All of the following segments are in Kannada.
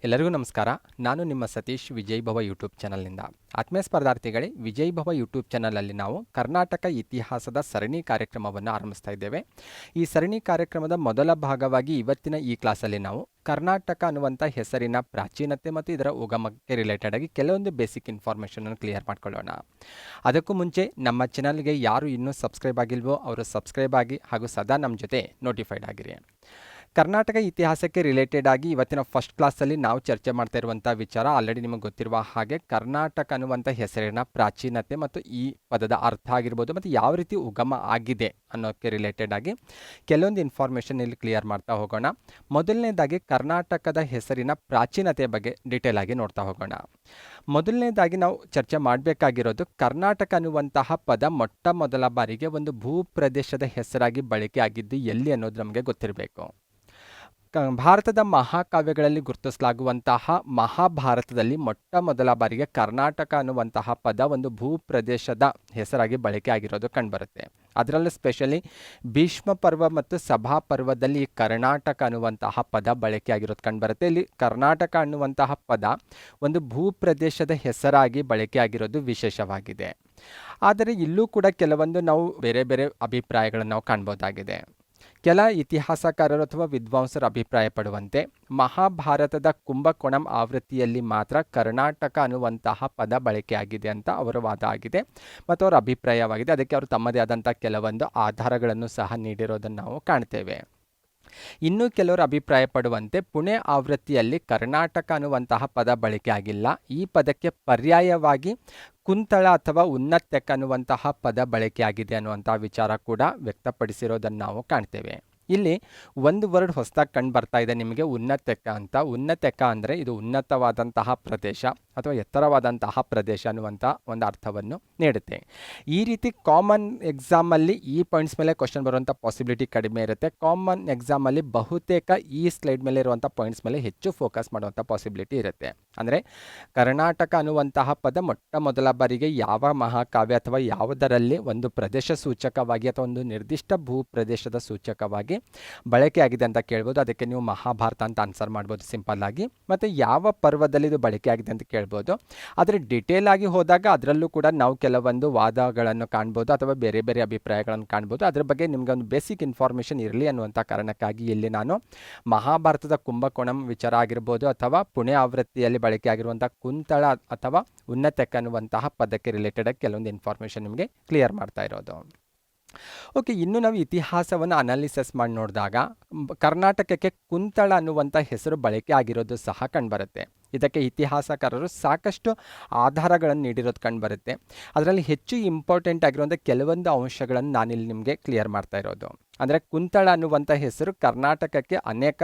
ಎಲ್ಲರಿಗೂ ನಮಸ್ಕಾರ. ನಾನು ನಿಮ್ಮ ಸತೀಶ್ ವಿಜಯ್ ಭವ ಯೂಟ್ಯೂಬ್ ಚಾನಲ್ನಿಂದ. ಆತ್ಮೀಯ ಸ್ಪರ್ಧಾರ್ಥಿಗಳೇ, ವಿಜಯ್ ಭವ ಯೂಟ್ಯೂಬ್ ಚಾನಲಲ್ಲಿ ನಾವು ಕರ್ನಾಟಕ ಇತಿಹಾಸದ ಸರಣಿ ಕಾರ್ಯಕ್ರಮವನ್ನು ಆರಂಭಿಸ್ತಾ ಇದ್ದೇವೆ. ಈ ಸರಣಿ ಕಾರ್ಯಕ್ರಮದ ಮೊದಲ ಭಾಗವಾಗಿ ಇವತ್ತಿನ ಈ ಕ್ಲಾಸಲ್ಲಿ ನಾವು ಕರ್ನಾಟಕ ಅನ್ನುವಂಥ ಹೆಸರಿನ ಪ್ರಾಚೀನತೆ ಮತ್ತು ಇದರ ಉಗಮಕ್ಕೆ ರಿಲೇಟೆಡ್ ಆಗಿ ಕೆಲವೊಂದು ಬೇಸಿಕ್ ಇನ್ಫಾರ್ಮೇಷನನ್ನು ಕ್ಲಿಯರ್ ಮಾಡ್ಕೊಳ್ಳೋಣ. ಅದಕ್ಕೂ ಮುಂಚೆ ನಮ್ಮ ಚಾನಲ್ಗೆ ಯಾರು ಇನ್ನೂ ಸಬ್ಸ್ಕ್ರೈಬ್ ಆಗಿಲ್ವೋ ಅವರು ಸಬ್ಸ್ಕ್ರೈಬ್ ಆಗಿ ಹಾಗೂ ಸದಾ ನಮ್ಮ ಜೊತೆ ನೋಟಿಫೈಡ್ ಆಗಿರಿ. ಕರ್ನಾಟಕ ಇತಿಹಾಸಕ್ಕೆ ರಿಲೇಟೆಡ್ ಆಗಿ ಇವತ್ತಿನ ಫಸ್ಟ್ ಕ್ಲಾಸಲ್ಲಿ ನಾವು ಚರ್ಚೆ ಮಾಡ್ತಾ ಇರುವಂಥ ವಿಚಾರ ಆಲ್ರೆಡಿ ನಿಮಗೆ ಗೊತ್ತಿರುವ ಹಾಗೆ ಕರ್ನಾಟಕ ಅನ್ನುವಂಥ ಹೆಸರಿನ ಪ್ರಾಚೀನತೆ ಮತ್ತು ಈ ಪದದ ಅರ್ಥ ಆಗಿರ್ಬೋದು ಮತ್ತು ಯಾವ ರೀತಿ ಉಗಮ ಆಗಿದೆ ಅನ್ನೋಕ್ಕೆ ರಿಲೇಟೆಡ್ ಆಗಿ ಕೆಲವೊಂದು ಇನ್ಫಾರ್ಮೇಷನ್ ಇಲ್ಲಿ ಕ್ಲಿಯರ್ ಮಾಡ್ತಾ ಹೋಗೋಣ. ಮೊದಲನೇದಾಗಿ ಕರ್ನಾಟಕದ ಹೆಸರಿನ ಪ್ರಾಚೀನತೆ ಬಗ್ಗೆ ಡೀಟೇಲ್ ಆಗಿ ನೋಡ್ತಾ ಹೋಗೋಣ. ಮೊದಲನೇದಾಗಿ ನಾವು ಚರ್ಚೆ ಮಾಡಬೇಕಾಗಿರೋದು ಕರ್ನಾಟಕ ಅನ್ನುವಂತಹ ಪದ ಮೊಟ್ಟ ಮೊದಲ ಬಾರಿಗೆ ಒಂದು ಭೂ ಪ್ರದೇಶದ ಹೆಸರಾಗಿ ಬಳಕೆ ಆಗಿದ್ದು ಎಲ್ಲಿ ಅನ್ನೋದು ನಮಗೆ ಗೊತ್ತಿರಬೇಕು. ಭಾರತದ ಮಹಾಕಾವ್ಯಗಳಲ್ಲಿ ಗುರುತಿಸಲಾಗುವಂತಹ ಮಹಾಭಾರತದಲ್ಲಿ ಮೊಟ್ಟ ಮೊದಲ ಬಾರಿಗೆ ಕರ್ನಾಟಕ ಅನ್ನುವಂತಹ ಪದ ಒಂದು ಭೂ ಪ್ರದೇಶದ ಹೆಸರಾಗಿ ಬಳಕೆ ಆಗಿರೋದು ಕಂಡುಬರುತ್ತೆ. ಅದರಲ್ಲೂ ಸ್ಪೆಷಲಿ ಭೀಷ್ಮ ಪರ್ವ ಮತ್ತು ಸಭಾ ಪರ್ವದಲ್ಲಿ ಕರ್ನಾಟಕ ಅನ್ನುವಂತಹ ಪದ ಬಳಕೆ ಆಗಿರೋದು ಕಂಡುಬರುತ್ತೆ. ಇಲ್ಲಿ ಕರ್ನಾಟಕ ಅನ್ನುವಂತಹ ಪದ ಒಂದು ಭೂ ಪ್ರದೇಶದ ಹೆಸರಾಗಿ ಬಳಕೆ ಆಗಿರೋದು ವಿಶೇಷವಾಗಿದೆ. ಆದರೆ ಇಲ್ಲೂ ಕೂಡ ಕೆಲವೊಂದು ನಾವು ಬೇರೆ ಬೇರೆ ಅಭಿಪ್ರಾಯಗಳನ್ನು ನಾವು ಕಾಣ್ಬೋದಾಗಿದೆ. ಕೆಲ ಇತಿಹಾಸಕಾರರು ಅಥವಾ ವಿದ್ವಾಂಸರು ಅಭಿಪ್ರಾಯ ಪಡುವಂತೆ ಮಹಾಭಾರತದ ಕುಂಭಕೋಣಂ ಆವೃತ್ತಿಯಲ್ಲಿ ಮಾತ್ರ ಕರ್ನಾಟಕ ಅನ್ನುವಂತಹ ಪದ ಬಳಕೆಯಾಗಿದೆ ಅಂತ ಅವರ ವಾದ ಆಗಿದೆ ಮತ್ತು ಅವರ ಅಭಿಪ್ರಾಯವಾಗಿದೆ. ಅದಕ್ಕೆ ಅವರು ತಮ್ಮದೇ ಆದಂಥ ಕೆಲವೊಂದು ಆಧಾರಗಳನ್ನು ಸಹ ನೀಡಿರೋದನ್ನು ನಾವು ಕಾಣ್ತೇವೆ. ಇನ್ನು ಕೆಲವರು ಅಭಿಪ್ರಾಯ ಪಡುವಂತೆ ಪುಣೆ ಆವೃತ್ತಿಯಲ್ಲಿ ಕರ್ನಾಟಕ ಅನ್ನುವಂತಹ ಪದ ಬಳಕೆ ಆಗಿಲ್ಲ. ಈ ಪದಕ್ಕೆ ಪರ್ಯಾಯವಾಗಿ ಕುಂತಳ ಅಥವಾ ಉನ್ನತ್ಯಕ ಅನ್ನುವಂತಹ ಪದ ಬಳಕೆಯಾಗಿದೆ ಅನ್ನುವಂತಹ ವಿಚಾರ ಕೂಡ ವ್ಯಕ್ತಪಡಿಸಿರೋದನ್ನು ನಾವು ಕಾಣ್ತೇವೆ. ಇಲ್ಲಿ ಒಂದು ವರ್ಡ್ ಹೊಸದಾಗಿ ಕಂಡು ಬರ್ತಾ ಇದೆ ನಿಮಗೆ, ಉನ್ನತ್ಯಕ ಅಂತ. ಉನ್ನತ್ಯಕ ಅಂದರೆ ಇದು ಉನ್ನತವಾದಂತಹ ಪ್ರದೇಶ ಅಥವಾ ಎತ್ತರವಾದಂತಹ ಪ್ರದೇಶ ಅನ್ನುವಂಥ ಒಂದು ಅರ್ಥವನ್ನು ನೀಡುತ್ತೆ. ಈ ರೀತಿ ಕಾಮನ್ ಎಕ್ಸಾಮಲ್ಲಿ ಈ ಪಾಯಿಂಟ್ಸ್ ಮೇಲೆ ಕ್ವಶನ್ ಬರುವಂಥ ಪಾಸಿಬಿಲಿಟಿ ಕಡಿಮೆ ಇರುತ್ತೆ. ಕಾಮನ್ ಎಕ್ಸಾಮಲ್ಲಿ ಬಹುತೇಕ ಈ ಸ್ಲೈಡ್ ಮೇಲೆ ಇರುವಂಥ ಪಾಯಿಂಟ್ಸ್ ಮೇಲೆ ಹೆಚ್ಚು ಫೋಕಸ್ ಮಾಡುವಂಥ ಪಾಸಿಬಿಲಿಟಿ ಇರುತ್ತೆ. ಅಂದರೆ ಕರ್ನಾಟಕ ಅನ್ನುವಂತಹ ಪದ ಮೊಟ್ಟ ಮೊದಲ ಬಾರಿಗೆ ಯಾವ ಮಹಾಕಾವ್ಯ ಅಥವಾ ಯಾವುದರಲ್ಲಿ ಒಂದು ಪ್ರದೇಶ ಸೂಚಕವಾಗಿ ಅಥವಾ ಒಂದು ನಿರ್ದಿಷ್ಟ ಭೂ ಪ್ರದೇಶದ ಸೂಚಕವಾಗಿ ಬಳಕೆಯಾಗಿದೆ ಅಂತ ಕೇಳ್ಬೋದು. ಅದಕ್ಕೆ ನೀವು ಮಹಾಭಾರತ ಅಂತ ಆನ್ಸರ್ ಮಾಡ್ಬೋದು ಸಿಂಪಲ್ ಆಗಿ. ಮತ್ತು ಯಾವ ಪರ್ವದಲ್ಲಿ ಇದು ಬಳಕೆಯಾಗಿದೆ ಅಂತ ಕೇಳ್ಬೋದು. ಆದರೆ ಡಿಟೇಲ್ ಆಗಿ ಹೋದಾಗ ಅದರಲ್ಲೂ ಕೂಡ ನಾವು ಕೆಲವೊಂದು ವಾದಗಳನ್ನು ಕಾಣ್ಬೋದು ಅಥವಾ ಬೇರೆ ಬೇರೆ ಅಭಿಪ್ರಾಯಗಳನ್ನು ಕಾಣ್ಬೋದು. ಅದ್ರ ಬಗ್ಗೆ ನಿಮ್ಗೆ ಒಂದು ಬೇಸಿಕ್ ಇನ್ಫಾರ್ಮೇಷನ್ ಇರಲಿ ಅನ್ನುವಂಥ ಕಾರಣಕ್ಕಾಗಿ ಇಲ್ಲಿ ನಾನು ಮಹಾಭಾರತದ ಕುಂಭಕೋಣಂ ವಿಚಾರ ಆಗಿರ್ಬೋದು ಅಥವಾ ಪುಣೆ ಆವೃತ್ತಿಯಲ್ಲಿ ಬಳಕೆಯಾಗಿರುವಂಥ ಕುಂತಳ ಅಥವಾ ಉನ್ನತಕ ಅನ್ನುವಂತಹ ಪದಕ್ಕೆ ರಿಲೇಟೆಡ್ ಆಗಿ ಕೆಲವೊಂದು ಇನ್ಫಾರ್ಮೇಷನ್ ನಿಮಗೆ ಕ್ಲಿಯರ್ ಮಾಡ್ತಾ ಇರೋದು. ಓಕೆ, ಇನ್ನು ನಾವು ಇತಿಹಾಸವನ್ನು ಅನಾಲಿಸಿಸ್ ಮಾಡಿ ನೋಡಿದಾಗ ಕರ್ನಾಟಕಕ್ಕೆ ಕುಂತಳ ಅನ್ನುವಂಥ ಹೆಸರು ಬಳಕೆ ಆಗಿರೋದು ಸಹ ಕಂಡುಬರುತ್ತೆ. ಇದಕ್ಕೆ ಇತಿಹಾಸಕಾರರು ಸಾಕಷ್ಟು ಆಧಾರಗಳನ್ನು ನೀಡಿರೋದು ಕಂಡುಬರುತ್ತೆ. ಅದರಲ್ಲಿ ಹೆಚ್ಚು ಇಂಪಾರ್ಟೆಂಟ್ ಆಗಿರುವಂಥ ಕೆಲವೊಂದು ಅಂಶಗಳನ್ನು ನಾನಿಲ್ಲಿ ನಿಮಗೆ ಕ್ಲಿಯರ್ ಮಾಡ್ತಾ ಇರೋದು. ಅಂದರೆ ಕುಂತಳ ಅನ್ನುವಂಥ ಹೆಸರು ಕರ್ನಾಟಕಕ್ಕೆ ಅನೇಕ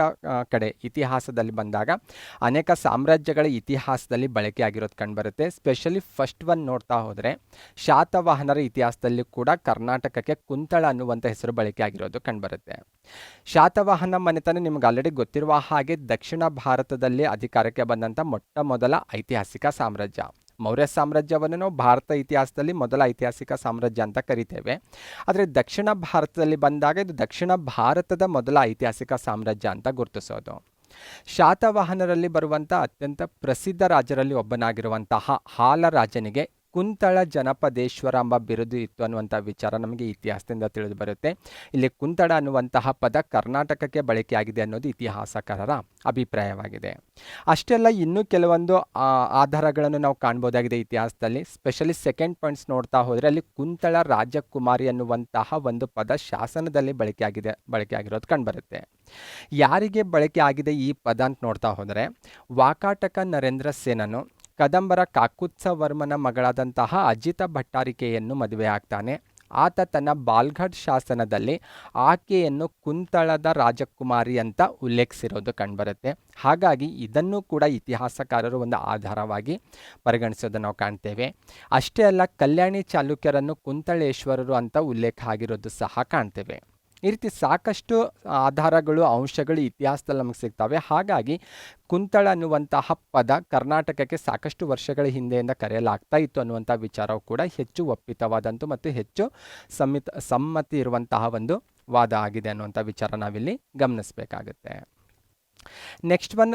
ಕಡೆ ಇತಿಹಾಸದಲ್ಲಿ ಬಂದಾಗ ಅನೇಕ ಸಾಮ್ರಾಜ್ಯಗಳ ಇತಿಹಾಸದಲ್ಲಿ ಬಳಕೆ ಆಗಿರೋದು ಕಂಡುಬರುತ್ತೆ. ಸ್ಪೆಷಲಿ ಫಸ್ಟ್ ಒನ್ ನೋಡ್ತಾ ಹೋದರೆ ಶಾತವಾಹನರ ಇತಿಹಾಸದಲ್ಲಿ ಕೂಡ ಕರ್ನಾಟಕಕ್ಕೆ ಕುಂತಳ ಅನ್ನುವಂಥ ಹೆಸರು ಬಳಕೆ ಆಗಿರೋದು ಕಂಡುಬರುತ್ತೆ. ಶಾತವಾಹನ ಮನೆತನ ನಿಮ್ಗೆ ಆಲ್ರೆಡಿ ಗೊತ್ತಿರುವ ಹಾಗೆ ದಕ್ಷಿಣ ಭಾರತದಲ್ಲಿ ಅಧಿಕಾರಕ್ಕೆ ಬಂದಂಥ ಮೊಟ್ಟ ಮೊದಲ ಐತಿಹಾಸಿಕ ಸಾಮ್ರಾಜ್ಯ. ಮೌರ್ಯ ಸಾಮ್ರಾಜ್ಯವನ್ನು ನಾವು ಭಾರತ ಇತಿಹಾಸದಲ್ಲಿ ಮೊದಲ ಐತಿಹಾಸಿಕ ಸಾಮ್ರಾಜ್ಯ ಅಂತ ಕರಿತೇವೆ. ಆದರೆ ದಕ್ಷಿಣ ಭಾರತದಲ್ಲಿ ಬಂದಾಗ ಇದು ದಕ್ಷಿಣ ಭಾರತದ ಮೊದಲ ಐತಿಹಾಸಿಕ ಸಾಮ್ರಾಜ್ಯ ಅಂತ ಗುರುತಿಸೋದು. ಶಾತವಾಹನರಲ್ಲಿ ಬರುವಂಥ ಅತ್ಯಂತ ಪ್ರಸಿದ್ಧ ರಾಜರಲ್ಲಿ ಒಬ್ಬನಾಗಿರುವಂತಹ ಹಾಲರಾಜನಿಗೆ ಕುಂತಳ ಜನಪದೇಶ್ವರ ಎಂಬ ಬಿರುದು ಇತ್ತು ಅನ್ನುವಂಥ ವಿಚಾರ ನಮಗೆ ಇತಿಹಾಸದಿಂದ ತಿಳಿದು ಬರುತ್ತೆ. ಇಲ್ಲಿ ಕುಂತಳ ಅನ್ನುವಂತಹ ಪದ ಕರ್ನಾಟಕಕ್ಕೆ ಬಳಕೆಯಾಗಿದೆ ಅನ್ನೋದು ಇತಿಹಾಸಕಾರರ ಅಭಿಪ್ರಾಯವಾಗಿದೆ. ಅಷ್ಟೆಲ್ಲ ಇನ್ನೂ ಕೆಲವೊಂದು ಆಧಾರಗಳನ್ನು ನಾವು ಕಾಣ್ಬೋದಾಗಿದೆ ಇತಿಹಾಸದಲ್ಲಿ. ಸ್ಪೆಷಲಿ ಸೆಕೆಂಡ್ ಪಾಯಿಂಟ್ಸ್ ನೋಡ್ತಾ ಹೋದರೆ ಅಲ್ಲಿ ಕುಂತಳ ರಾಜಕುಮಾರಿ ಅನ್ನುವಂತಹ ಒಂದು ಪದ ಶಾಸನದಲ್ಲಿ ಬಳಕೆಯಾಗಿರೋದು ಕಂಡುಬರುತ್ತೆ. ಯಾರಿಗೆ ಬಳಕೆ ಆಗಿದೆ ಈ ಪದ ಅಂತ ನೋಡ್ತಾ ಹೋದರೆ ವಾಕಾಟಕ ನರೇಂದ್ರ ಸೇನನು ಕದಂಬರ ಕಾಕುತ್ಸವರ್ಮನ ಮಗಳಾದಂತಹ ಅಜಿತ ಭಟ್ಟಾರಿಕೆಯನ್ನು ಮದುವೆ ಆಗ್ತಾನೆ. ಆತ ತನ್ನ ಬಾಲ್ಘಾಟ್ ಶಾಸನದಲ್ಲಿ ಆಕೆಯನ್ನು ಕುಂತಳದ ರಾಜಕುಮಾರಿ ಅಂತ ಉಲ್ಲೇಖಿಸಿರೋದು ಕಂಡುಬರುತ್ತೆ. ಹಾಗಾಗಿ ಇದನ್ನು ಕೂಡ ಇತಿಹಾಸಕಾರರು ಒಂದು ಆಧಾರವಾಗಿ ಪರಿಗಣಿಸೋದನ್ನು ನಾವು ಕಾಣ್ತೇವೆ. ಅಷ್ಟೇ ಅಲ್ಲ, ಕಲ್ಯಾಣಿ ಚಾಲುಕ್ಯರನ್ನು ಕುಂತಳೇಶ್ವರರು ಅಂತ ಉಲ್ಲೇಖ ಆಗಿರೋದು ಸಹ ಕಾಣ್ತೇವೆ. ಈ ರೀತಿ ಸಾಕಷ್ಟು ಆಧಾರಗಳು ಅಂಶಗಳು ಇತಿಹಾಸದಲ್ಲಿ ನಮಗೆ ಸಿಗ್ತವೆ. ಹಾಗಾಗಿ ಕುಂತಳ ಅನ್ನುವಂತಹ ಪದ ಕರ್ನಾಟಕಕ್ಕೆ ಸಾಕಷ್ಟು ವರ್ಷಗಳ ಹಿಂದೆಯಿಂದ ಕರೆಯಲಾಗ್ತಾ ಇತ್ತು ಅನ್ನುವಂಥ ವಿಚಾರವು ಕೂಡ ಹೆಚ್ಚು ಒಪ್ಪಿತವಾದಂತು ಮತ್ತು ಹೆಚ್ಚು ಸಮ್ಮತಿ ಇರುವಂತಹ ಒಂದು ವಾದ ಆಗಿದೆ ಅನ್ನುವಂಥ ವಿಚಾರ ನಾವಿಲ್ಲಿ ಗಮನಿಸಬೇಕಾಗುತ್ತೆ. ನೆಕ್ಸ್ಟ್ ಒನ್,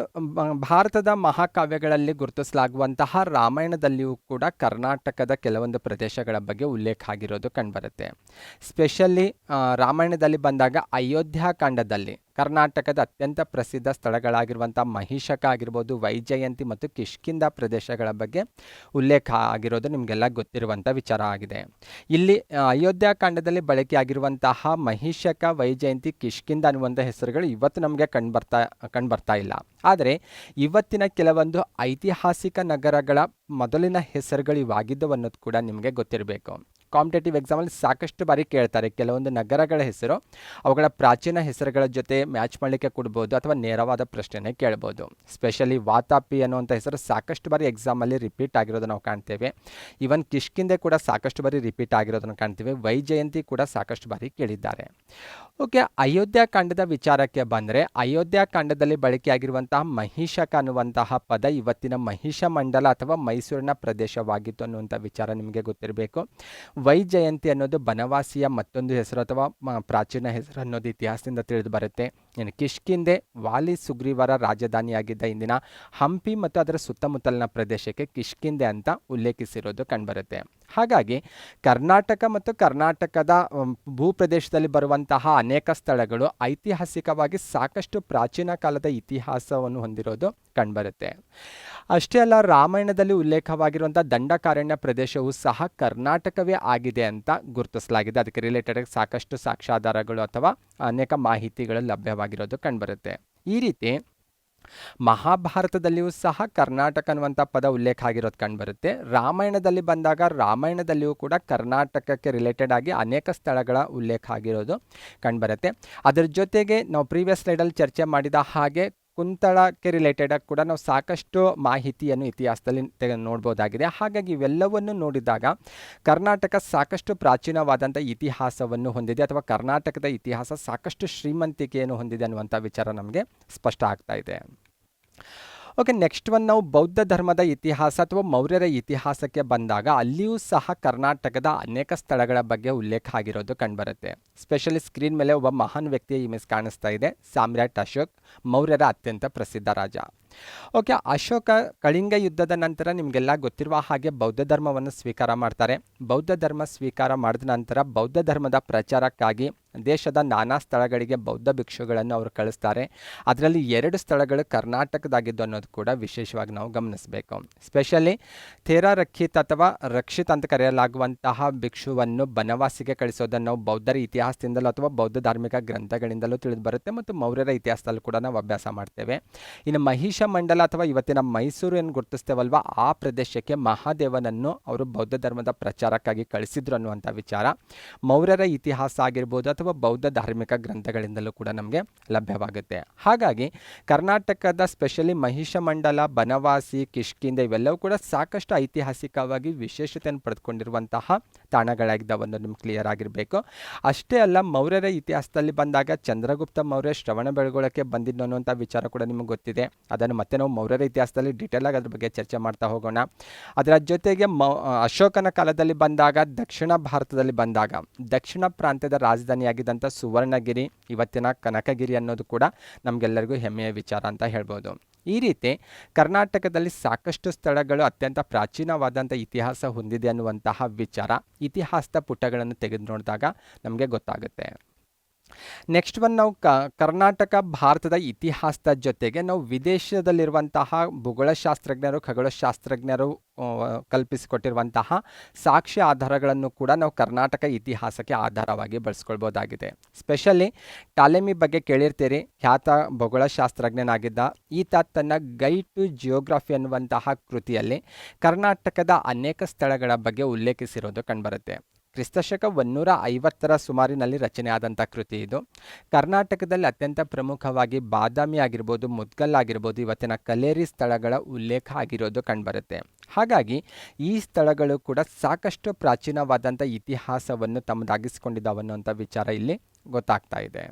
ಭಾರತದ ಮಹಾಕಾವ್ಯಗಳಲ್ಲಿ ಗುರುತಿಸಲಾಗುವಂತಹ ರಾಮಾಯಣದಲ್ಲಿಯೂ ಕೂಡ ಕರ್ನಾಟಕದ ಕೆಲವೊಂದು ಪ್ರದೇಶಗಳ ಬಗ್ಗೆ ಉಲ್ಲೇಖ ಆಗಿರೋದು ಕಂಡುಬರುತ್ತೆ. ಸ್ಪೆಷಲಿ ರಾಮಾಯಣದಲ್ಲಿ ಬಂದಾಗ ಅಯೋಧ್ಯಾಕಾಂಡದಲ್ಲಿ ಕರ್ನಾಟಕದ ಅತ್ಯಂತ ಪ್ರಸಿದ್ಧ ಸ್ಥಳಗಳಾಗಿರುವಂಥ ಮಹಿಷಕ ಆಗಿರ್ಬೋದು, ವೈಜಯಂತಿ ಮತ್ತು ಕಿಷ್ಕಿಂಧ ಪ್ರದೇಶಗಳ ಬಗ್ಗೆ ಉಲ್ಲೇಖ ಆಗಿರೋದು ನಿಮಗೆಲ್ಲ ಗೊತ್ತಿರುವಂಥ ವಿಚಾರ ಆಗಿದೆ. ಇಲ್ಲಿ ಅಯೋಧ್ಯಾಕಾಂಡದಲ್ಲಿ ಬಳಕೆಯಾಗಿರುವಂತಹ ಮಹಿಷಕ, ವೈಜಯಂತಿ, ಕಿಷ್ಕಿಂಧ ಅನ್ನುವಂಥ ಹೆಸರುಗಳು ಇವತ್ತು ನಮಗೆ ಕಂಡುಬರ್ತಾ ಇಲ್ಲ. ಆದರೆ ಇವತ್ತಿನ ಕೆಲವೊಂದು ಐತಿಹಾಸಿಕ ನಗರಗಳ ಮೊದಲಿನ ಹೆಸರುಗಳು ಇವಾಗಿದ್ದವು ಅನ್ನೋದು ಕೂಡ ನಿಮಗೆ ಗೊತ್ತಿರಬೇಕು. ಕಾಂಪಿಟೇಟಿವ್ ಎಕ್ಸಾಮಲ್ಲಿ ಸಾಕಷ್ಟು ಬಾರಿ ಕೇಳ್ತಾರೆ ಕೆಲವೊಂದು ನಗರಗಳ ಹೆಸರು, ಅವುಗಳ ಪ್ರಾಚೀನ ಹೆಸರುಗಳ ಜೊತೆ ಮ್ಯಾಚ್ ಮಾಡಲಿಕ್ಕೆ ಕೊಡ್ಬೋದು ಅಥವಾ ನೇರವಾದ ಪ್ರಶ್ನೆನೇ ಕೇಳ್ಬೋದು. ಸ್ಪೆಷಲಿ ವಾತಾಪಿ ಅನ್ನುವಂಥ ಹೆಸರು ಸಾಕಷ್ಟು ಬಾರಿ ಎಕ್ಸಾಮಲ್ಲಿ ರಿಪೀಟ್ ಆಗಿರೋದನ್ನು ನಾವು ಕಾಣ್ತೇವೆ. ಈವನ್ ಕಿಷ್ಕಿಂಧೆ ಕೂಡ ಸಾಕಷ್ಟು ಬಾರಿ ರಿಪೀಟ್ ಆಗಿರೋದನ್ನು ಕಾಣ್ತೀವಿ. ವೈಜಯಂತಿ ಕೂಡ ಸಾಕಷ್ಟು ಬಾರಿ ಕೇಳಿದ್ದಾರೆ. ಓಕೆ, ಅಯೋಧ್ಯಾಕಾಂಡದ ವಿಚಾರಕ್ಕೆ ಬಂದರೆ ಅಯೋಧ್ಯಾಕಾಂಡದಲ್ಲಿ ಬಳಕೆಯಾಗಿರುವಂತಹ ಮಹಿಷಕ ಅನ್ನುವಂತಹ ಪದ ಇವತ್ತಿನ ಮಹಿಷ ಮಂಡಲ ಅಥವಾ ಮೈಸೂರಿನ ಪ್ರದೇಶವಾಗಿತ್ತು ಅನ್ನುವಂಥ ವಿಚಾರ ನಿಮಗೆ ಗೊತ್ತಿರಬೇಕು. ವೈಜಯಂತಿ ಅನ್ನೋದು ಬನವಾಸಿಯ ಮತ್ತೊಂದು ಹೆಸರು ಅಥವಾ ಪ್ರಾಚೀನ ಹೆಸರು ಅನ್ನೋದು ಇತಿಹಾಸದಿಂದ ತಿಳಿದು ಬರುತ್ತೆ. ಇನ್ನು ಕಿಷ್ಕಿಂಧೆ ವಾಲಿ ಸುಗ್ರೀವರ ರಾಜಧಾನಿಯಾಗಿದ್ದ ಇಂದಿನ ಹಂಪಿ ಮತ್ತು ಅದರ ಸುತ್ತಮುತ್ತಲಿನ ಪ್ರದೇಶಕ್ಕೆ ಕಿಷ್ಕಿಂಧೆ ಅಂತ ಉಲ್ಲೇಖಿಸಿರೋದು ಕಂಡುಬರುತ್ತೆ. ಹಾಗಾಗಿ ಕರ್ನಾಟಕ ಮತ್ತು ಕರ್ನಾಟಕದ ಭೂಪ್ರದೇಶದಲ್ಲಿ ಬರುವಂತಹ ಅನೇಕ ಸ್ಥಳಗಳು ಐತಿಹಾಸಿಕವಾಗಿ ಸಾಕಷ್ಟು ಪ್ರಾಚೀನ ಕಾಲದ ಇತಿಹಾಸವನ್ನು ಹೊಂದಿರೋದು ಕಂಡುಬರುತ್ತೆ. ಅಷ್ಟೇ ಅಲ್ಲ, ರಾಮಾಯಣದಲ್ಲಿ ಉಲ್ಲೇಖವಾಗಿರುವಂಥ ದಂಡಕಾರಣ್ಯ ಪ್ರದೇಶವು ಸಹ ಕರ್ನಾಟಕವೇ ಆಗಿದೆ ಅಂತ ಗುರುತಿಸಲಾಗಿದೆ. ಅದಕ್ಕೆ ರಿಲೇಟೆಡ್ ಸಾಕಷ್ಟು ಸಾಕ್ಷ್ಯಾಧಾರಗಳು ಅಥವಾ ಅನೇಕ ಮಾಹಿತಿಗಳು ಲಭ್ಯವಾಗಿರೋದು ಕಂಡುಬರುತ್ತೆ. ಈ ರೀತಿ ಮಹಾಭಾರತದಲ್ಲಿಯೂ ಸಹ ಕರ್ನಾಟಕ ಅನ್ನುವಂಥ ಪದ ಉಲ್ಲೇಖ ಆಗಿರೋದು ಕಂಡುಬರುತ್ತೆ. ರಾಮಾಯಣದಲ್ಲಿ ಬಂದಾಗ ರಾಮಾಯಣದಲ್ಲಿಯೂ ಕೂಡ ಕರ್ನಾಟಕಕ್ಕೆ ರಿಲೇಟೆಡ್ ಆಗಿ ಅನೇಕ ಸ್ಥಳಗಳ ಉಲ್ಲೇಖ ಆಗಿರೋದು ಕಂಡುಬರುತ್ತೆ. ಅದರ ಜೊತೆಗೆ ನಾವು ಪ್ರೀವಿಯಸ್ ಸ್ಲೈಡಲ್ಲಿ ಚರ್ಚೆ ಮಾಡಿದ ಹಾಗೆ ಕುಂತಳಕ್ಕೆ ರಿಲೇಟೆಡ್ ಆಗಿ ಕೂಡ ನಾವು ಸಾಕಷ್ಟು ಮಾಹಿತಿಯನ್ನು ಇತಿಹಾಸದಲ್ಲಿ ನೋಡ್ಬೋದಾಗಿದೆ. ಹಾಗಾಗಿ ಇವೆಲ್ಲವನ್ನು ನೋಡಿದಾಗ ಕರ್ನಾಟಕ ಸಾಕಷ್ಟು ಪ್ರಾಚೀನವಾದಂಥ ಇತಿಹಾಸವನ್ನು ಹೊಂದಿದೆ ಅಥವಾ ಕರ್ನಾಟಕದ ಇತಿಹಾಸ ಸಾಕಷ್ಟು ಶ್ರೀಮಂತಿಕೆಯನ್ನು ಹೊಂದಿದೆ ಅನ್ನುವಂಥ ವಿಚಾರ ನಮಗೆ ಸ್ಪಷ್ಟ ಆಗ್ತಾ ಇದೆ. ಓಕೆ, ನೆಕ್ಸ್ಟ್ ಒನ್, ನಾವು ಬೌದ್ಧ ಧರ್ಮದ ಇತಿಹಾಸ ಅಥವಾ ಮೌರ್ಯರ ಇತಿಹಾಸಕ್ಕೆ ಬಂದಾಗ ಅಲ್ಲಿಯೂ ಸಹ ಕರ್ನಾಟಕದ ಅನೇಕ ಸ್ಥಳಗಳ ಬಗ್ಗೆ ಉಲ್ಲೇಖ ಆಗಿರೋದು ಕಂಡುಬರುತ್ತೆ. ಸ್ಪೆಷಲಿ ಸ್ಕ್ರೀನ್ ಮೇಲೆ ಒಬ್ಬ ಮಹಾನ್ ವ್ಯಕ್ತಿಯ ಇಮೇಜ್ ಕಾಣಿಸ್ತಾ ಇದೆ, ಸಾಮ್ರಾಟ್ ಅಶೋಕ್, ಮೌರ್ಯರ ಅತ್ಯಂತ ಪ್ರಸಿದ್ಧ ರಾಜ. ಓಕೆ, ಅಶೋಕ ಕಳಿಂಗ ಯುದ್ಧದ ನಂತರ ನಿಮಗೆಲ್ಲ ಗೊತ್ತಿರುವ ಹಾಗೆ ಬೌದ್ಧ ಧರ್ಮವನ್ನು ಸ್ವೀಕಾರ ಮಾಡ್ತಾರೆ. ಬೌದ್ಧ ಧರ್ಮ ಸ್ವೀಕಾರ ಮಾಡಿದ ನಂತರ ಬೌದ್ಧ ಧರ್ಮದ ಪ್ರಚಾರಕ್ಕಾಗಿ ದೇಶದ ನಾನಾ ಸ್ಥಳಗಳಿಗೆ ಬೌದ್ಧ ಭಿಕ್ಷುಗಳನ್ನು ಅವರು ಕಳಿಸ್ತಾರೆ. ಅದರಲ್ಲಿ 2 ಸ್ಥಳಗಳು ಕರ್ನಾಟಕದಾಗಿದ್ದು ಅನ್ನೋದು ಕೂಡ ವಿಶೇಷವಾಗಿ ನಾವು ಗಮನಿಸಬೇಕು. ಸ್ಪೆಷಲಿ ಥೇರಾ ರಕ್ಷಿತ್ ಅಥವಾ ರಕ್ಷಿತ್ ಅಂತ ಕರೆಯಲಾಗುವಂತಹ ಭಿಕ್ಷುವನ್ನು ಬನವಾಸಿಗೆ ಕಳಿಸೋದನ್ನು ನಾವು ಬೌದ್ಧರ ಇತಿಹಾಸದಿಂದಲೂ ಅಥವಾ ಬೌದ್ಧ ಧಾರ್ಮಿಕ ಗ್ರಂಥಗಳಿಂದಲೂ ತಿಳಿದು ಬರುತ್ತೆ ಮತ್ತು ಮೌರ್ಯರ ಇತಿಹಾಸದಲ್ಲೂ ಕೂಡ ನಾವು ಅಭ್ಯಾಸ ಮಾಡ್ತೇವೆ. ಇನ್ನು ಮಹಿಷ ಮಂಡಲ ಅಥವಾ ಇವತ್ತಿನ ಮೈಸೂರು ಏನು ಗುರುತಿಸ್ತೇವಲ್ವ, ಆ ಪ್ರದೇಶಕ್ಕೆ ಮಹಾದೇವನನ್ನು ಅವರು ಬೌದ್ಧ ಧರ್ಮದ ಪ್ರಚಾರಕ್ಕಾಗಿ ಕಳಿಸಿದ್ರು ಅನ್ನುವಂಥ ವಿಚಾರ ಮೌರ್ಯರ ಇತಿಹಾಸ ಆಗಿರ್ಬೋದು ಅಥವಾ ಬೌದ್ಧ ಧಾರ್ಮಿಕ ಗ್ರಂಥಗಳಿಂದಲೂ ಕೂಡ ನಮಗೆ ಲಭ್ಯವಾಗುತ್ತೆ. ಹಾಗಾಗಿ ಕರ್ನಾಟಕದ ಸ್ಪೆಷಲಿ ಮಹಿಷ ಮಂಡಲ, ಬನವಾಸಿ, ಕಿಷ್ಕಿಂಧೆ ಇವೆಲ್ಲವೂ ಕೂಡ ಸಾಕಷ್ಟು ಐತಿಹಾಸಿಕವಾಗಿ ವಿಶೇಷತೆಯನ್ನು ಪಡೆದುಕೊಂಡಿರುವಂತಹ ತಾಣಗಳಾಗಿದ್ದಾವನ್ನು ನಿಮ್ಗೆ ಕ್ಲಿಯರ್ ಆಗಿರಬೇಕು. ಅಷ್ಟೇ ಅಲ್ಲ, ಮೌರ್ಯರ ಇತಿಹಾಸದಲ್ಲಿ ಬಂದಾಗ ಚಂದ್ರಗುಪ್ತ ಮೌರ್ಯ ಶ್ರವಣಬೆಳಗೊಳಕ್ಕೆ ಬಂದಿದ್ದು ಅನ್ನುವಂಥ ವಿಚಾರ ಕೂಡ ನಿಮಗೆ ಗೊತ್ತಿದೆ. ಅದನ್ನು ಮತ್ತೆ ನಾವು ಮೌರ್ಯರ ಇತಿಹಾಸದಲ್ಲಿ ಡೀಟೇಲ್ ಆಗಿ ಅದ್ರ ಬಗ್ಗೆ ಚರ್ಚೆ ಮಾಡ್ತಾ ಹೋಗೋಣ. ಅದರ ಜೊತೆಗೆ ಅಶೋಕನ ಕಾಲದಲ್ಲಿ ಬಂದಾಗ ದಕ್ಷಿಣ ಭಾರತದಲ್ಲಿ ಬಂದಾಗ ದಕ್ಷಿಣ ಪ್ರಾಂತ್ಯದ ರಾಜಧಾನಿಯಾಗಿದ್ದಂಥ ಸುವರ್ಣಗಿರಿ, ಇವತ್ತಿನ ಕನಕಗಿರಿ ಅನ್ನೋದು ಕೂಡ ನಮಗೆಲ್ಲರಿಗೂ ಹೆಮ್ಮೆಯ ವಿಚಾರ ಅಂತ ಹೇಳ್ಬೋದು. ಈ ರೀತಿ ಕರ್ನಾಟಕದಲ್ಲಿ ಸಾಕಷ್ಟು ಸ್ಥಳಗಳು ಅತ್ಯಂತ ಪ್ರಾಚೀನವಾದಂಥ ಇತಿಹಾಸ ಹೊಂದಿದೆ ಅನ್ನುವಂತಹ ವಿಚಾರ ಇತಿಹಾಸದ ಪುಟಗಳನ್ನು ತೆಗೆದು ನೋಡಿದಾಗ ನಮಗೆ ಗೊತ್ತಾಗುತ್ತೆ. ನೆಕ್ಸ್ಟ್ ಒನ್, ನಾವು ಕರ್ನಾಟಕ ಭಾರತದ ಇತಿಹಾಸದ ಜೊತೆಗೆ ನಾವು ವಿದೇಶದಲ್ಲಿರುವಂತಹ ಭೂಗೋಳಶಾಸ್ತ್ರಜ್ಞರು, ಖಗೋಳಶಾಸ್ತ್ರಜ್ಞರು ಕಲ್ಪಿಸಿಕೊಟ್ಟಿರುವಂತಹ ಸಾಕ್ಷ್ಯ ಆಧಾರಗಳನ್ನು ಕೂಡ ನಾವು ಕರ್ನಾಟಕ ಇತಿಹಾಸಕ್ಕೆ ಆಧಾರವಾಗಿ ಬಳಸ್ಕೊಳ್ಬೋದಾಗಿದೆ. ಸ್ಪೆಷಲಿ ಟಾಲೆಮಿ ಬಗ್ಗೆ ಕೇಳಿರ್ತೀರಿ, ಖ್ಯಾತ ಭೂಗೋಳಶಾಸ್ತ್ರಜ್ಞನಾಗಿದ್ದ ಈತ ತನ್ನ ಗೈಡ್ ಟು ಜಿಯೋಗ್ರಫಿ ಅನ್ನುವಂತಹ ಕೃತಿಯಲ್ಲಿ ಕರ್ನಾಟಕದ ಅನೇಕ ಸ್ಥಳಗಳ ಬಗ್ಗೆ ಉಲ್ಲೇಖಿಸಿರೋದು ಕಂಡುಬರುತ್ತೆ. ಕ್ರಿಸ್ತಶಕ 150 ಸುಮಾರಿನಲ್ಲಿ ರಚನೆಯಾದಂಥ ಕೃತಿ ಇದು. ಕರ್ನಾಟಕದಲ್ಲಿ ಅತ್ಯಂತ ಪ್ರಮುಖವಾಗಿ ಬಾದಾಮಿ ಆಗಿರ್ಬೋದು, ಮುದ್ಗಲ್ ಆಗಿರ್ಬೋದು, ಇವತ್ತಿನ ಕಲೇರಿ ಸ್ಥಳಗಳ ಉಲ್ಲೇಖ ಆಗಿರೋದು ಕಂಡುಬರುತ್ತೆ. ಹಾಗಾಗಿ ಈ ಸ್ಥಳಗಳು ಕೂಡ ಸಾಕಷ್ಟು ಪ್ರಾಚೀನವಾದಂಥ ಇತಿಹಾಸವನ್ನು ತಮ್ಮದಾಗಿಸಿಕೊಂಡಿದ್ದಾವೆ ಅನ್ನುವಂಥ ವಿಚಾರ ಇಲ್ಲಿ ಗೊತ್ತಾಗ್ತಾ ಇದೆ.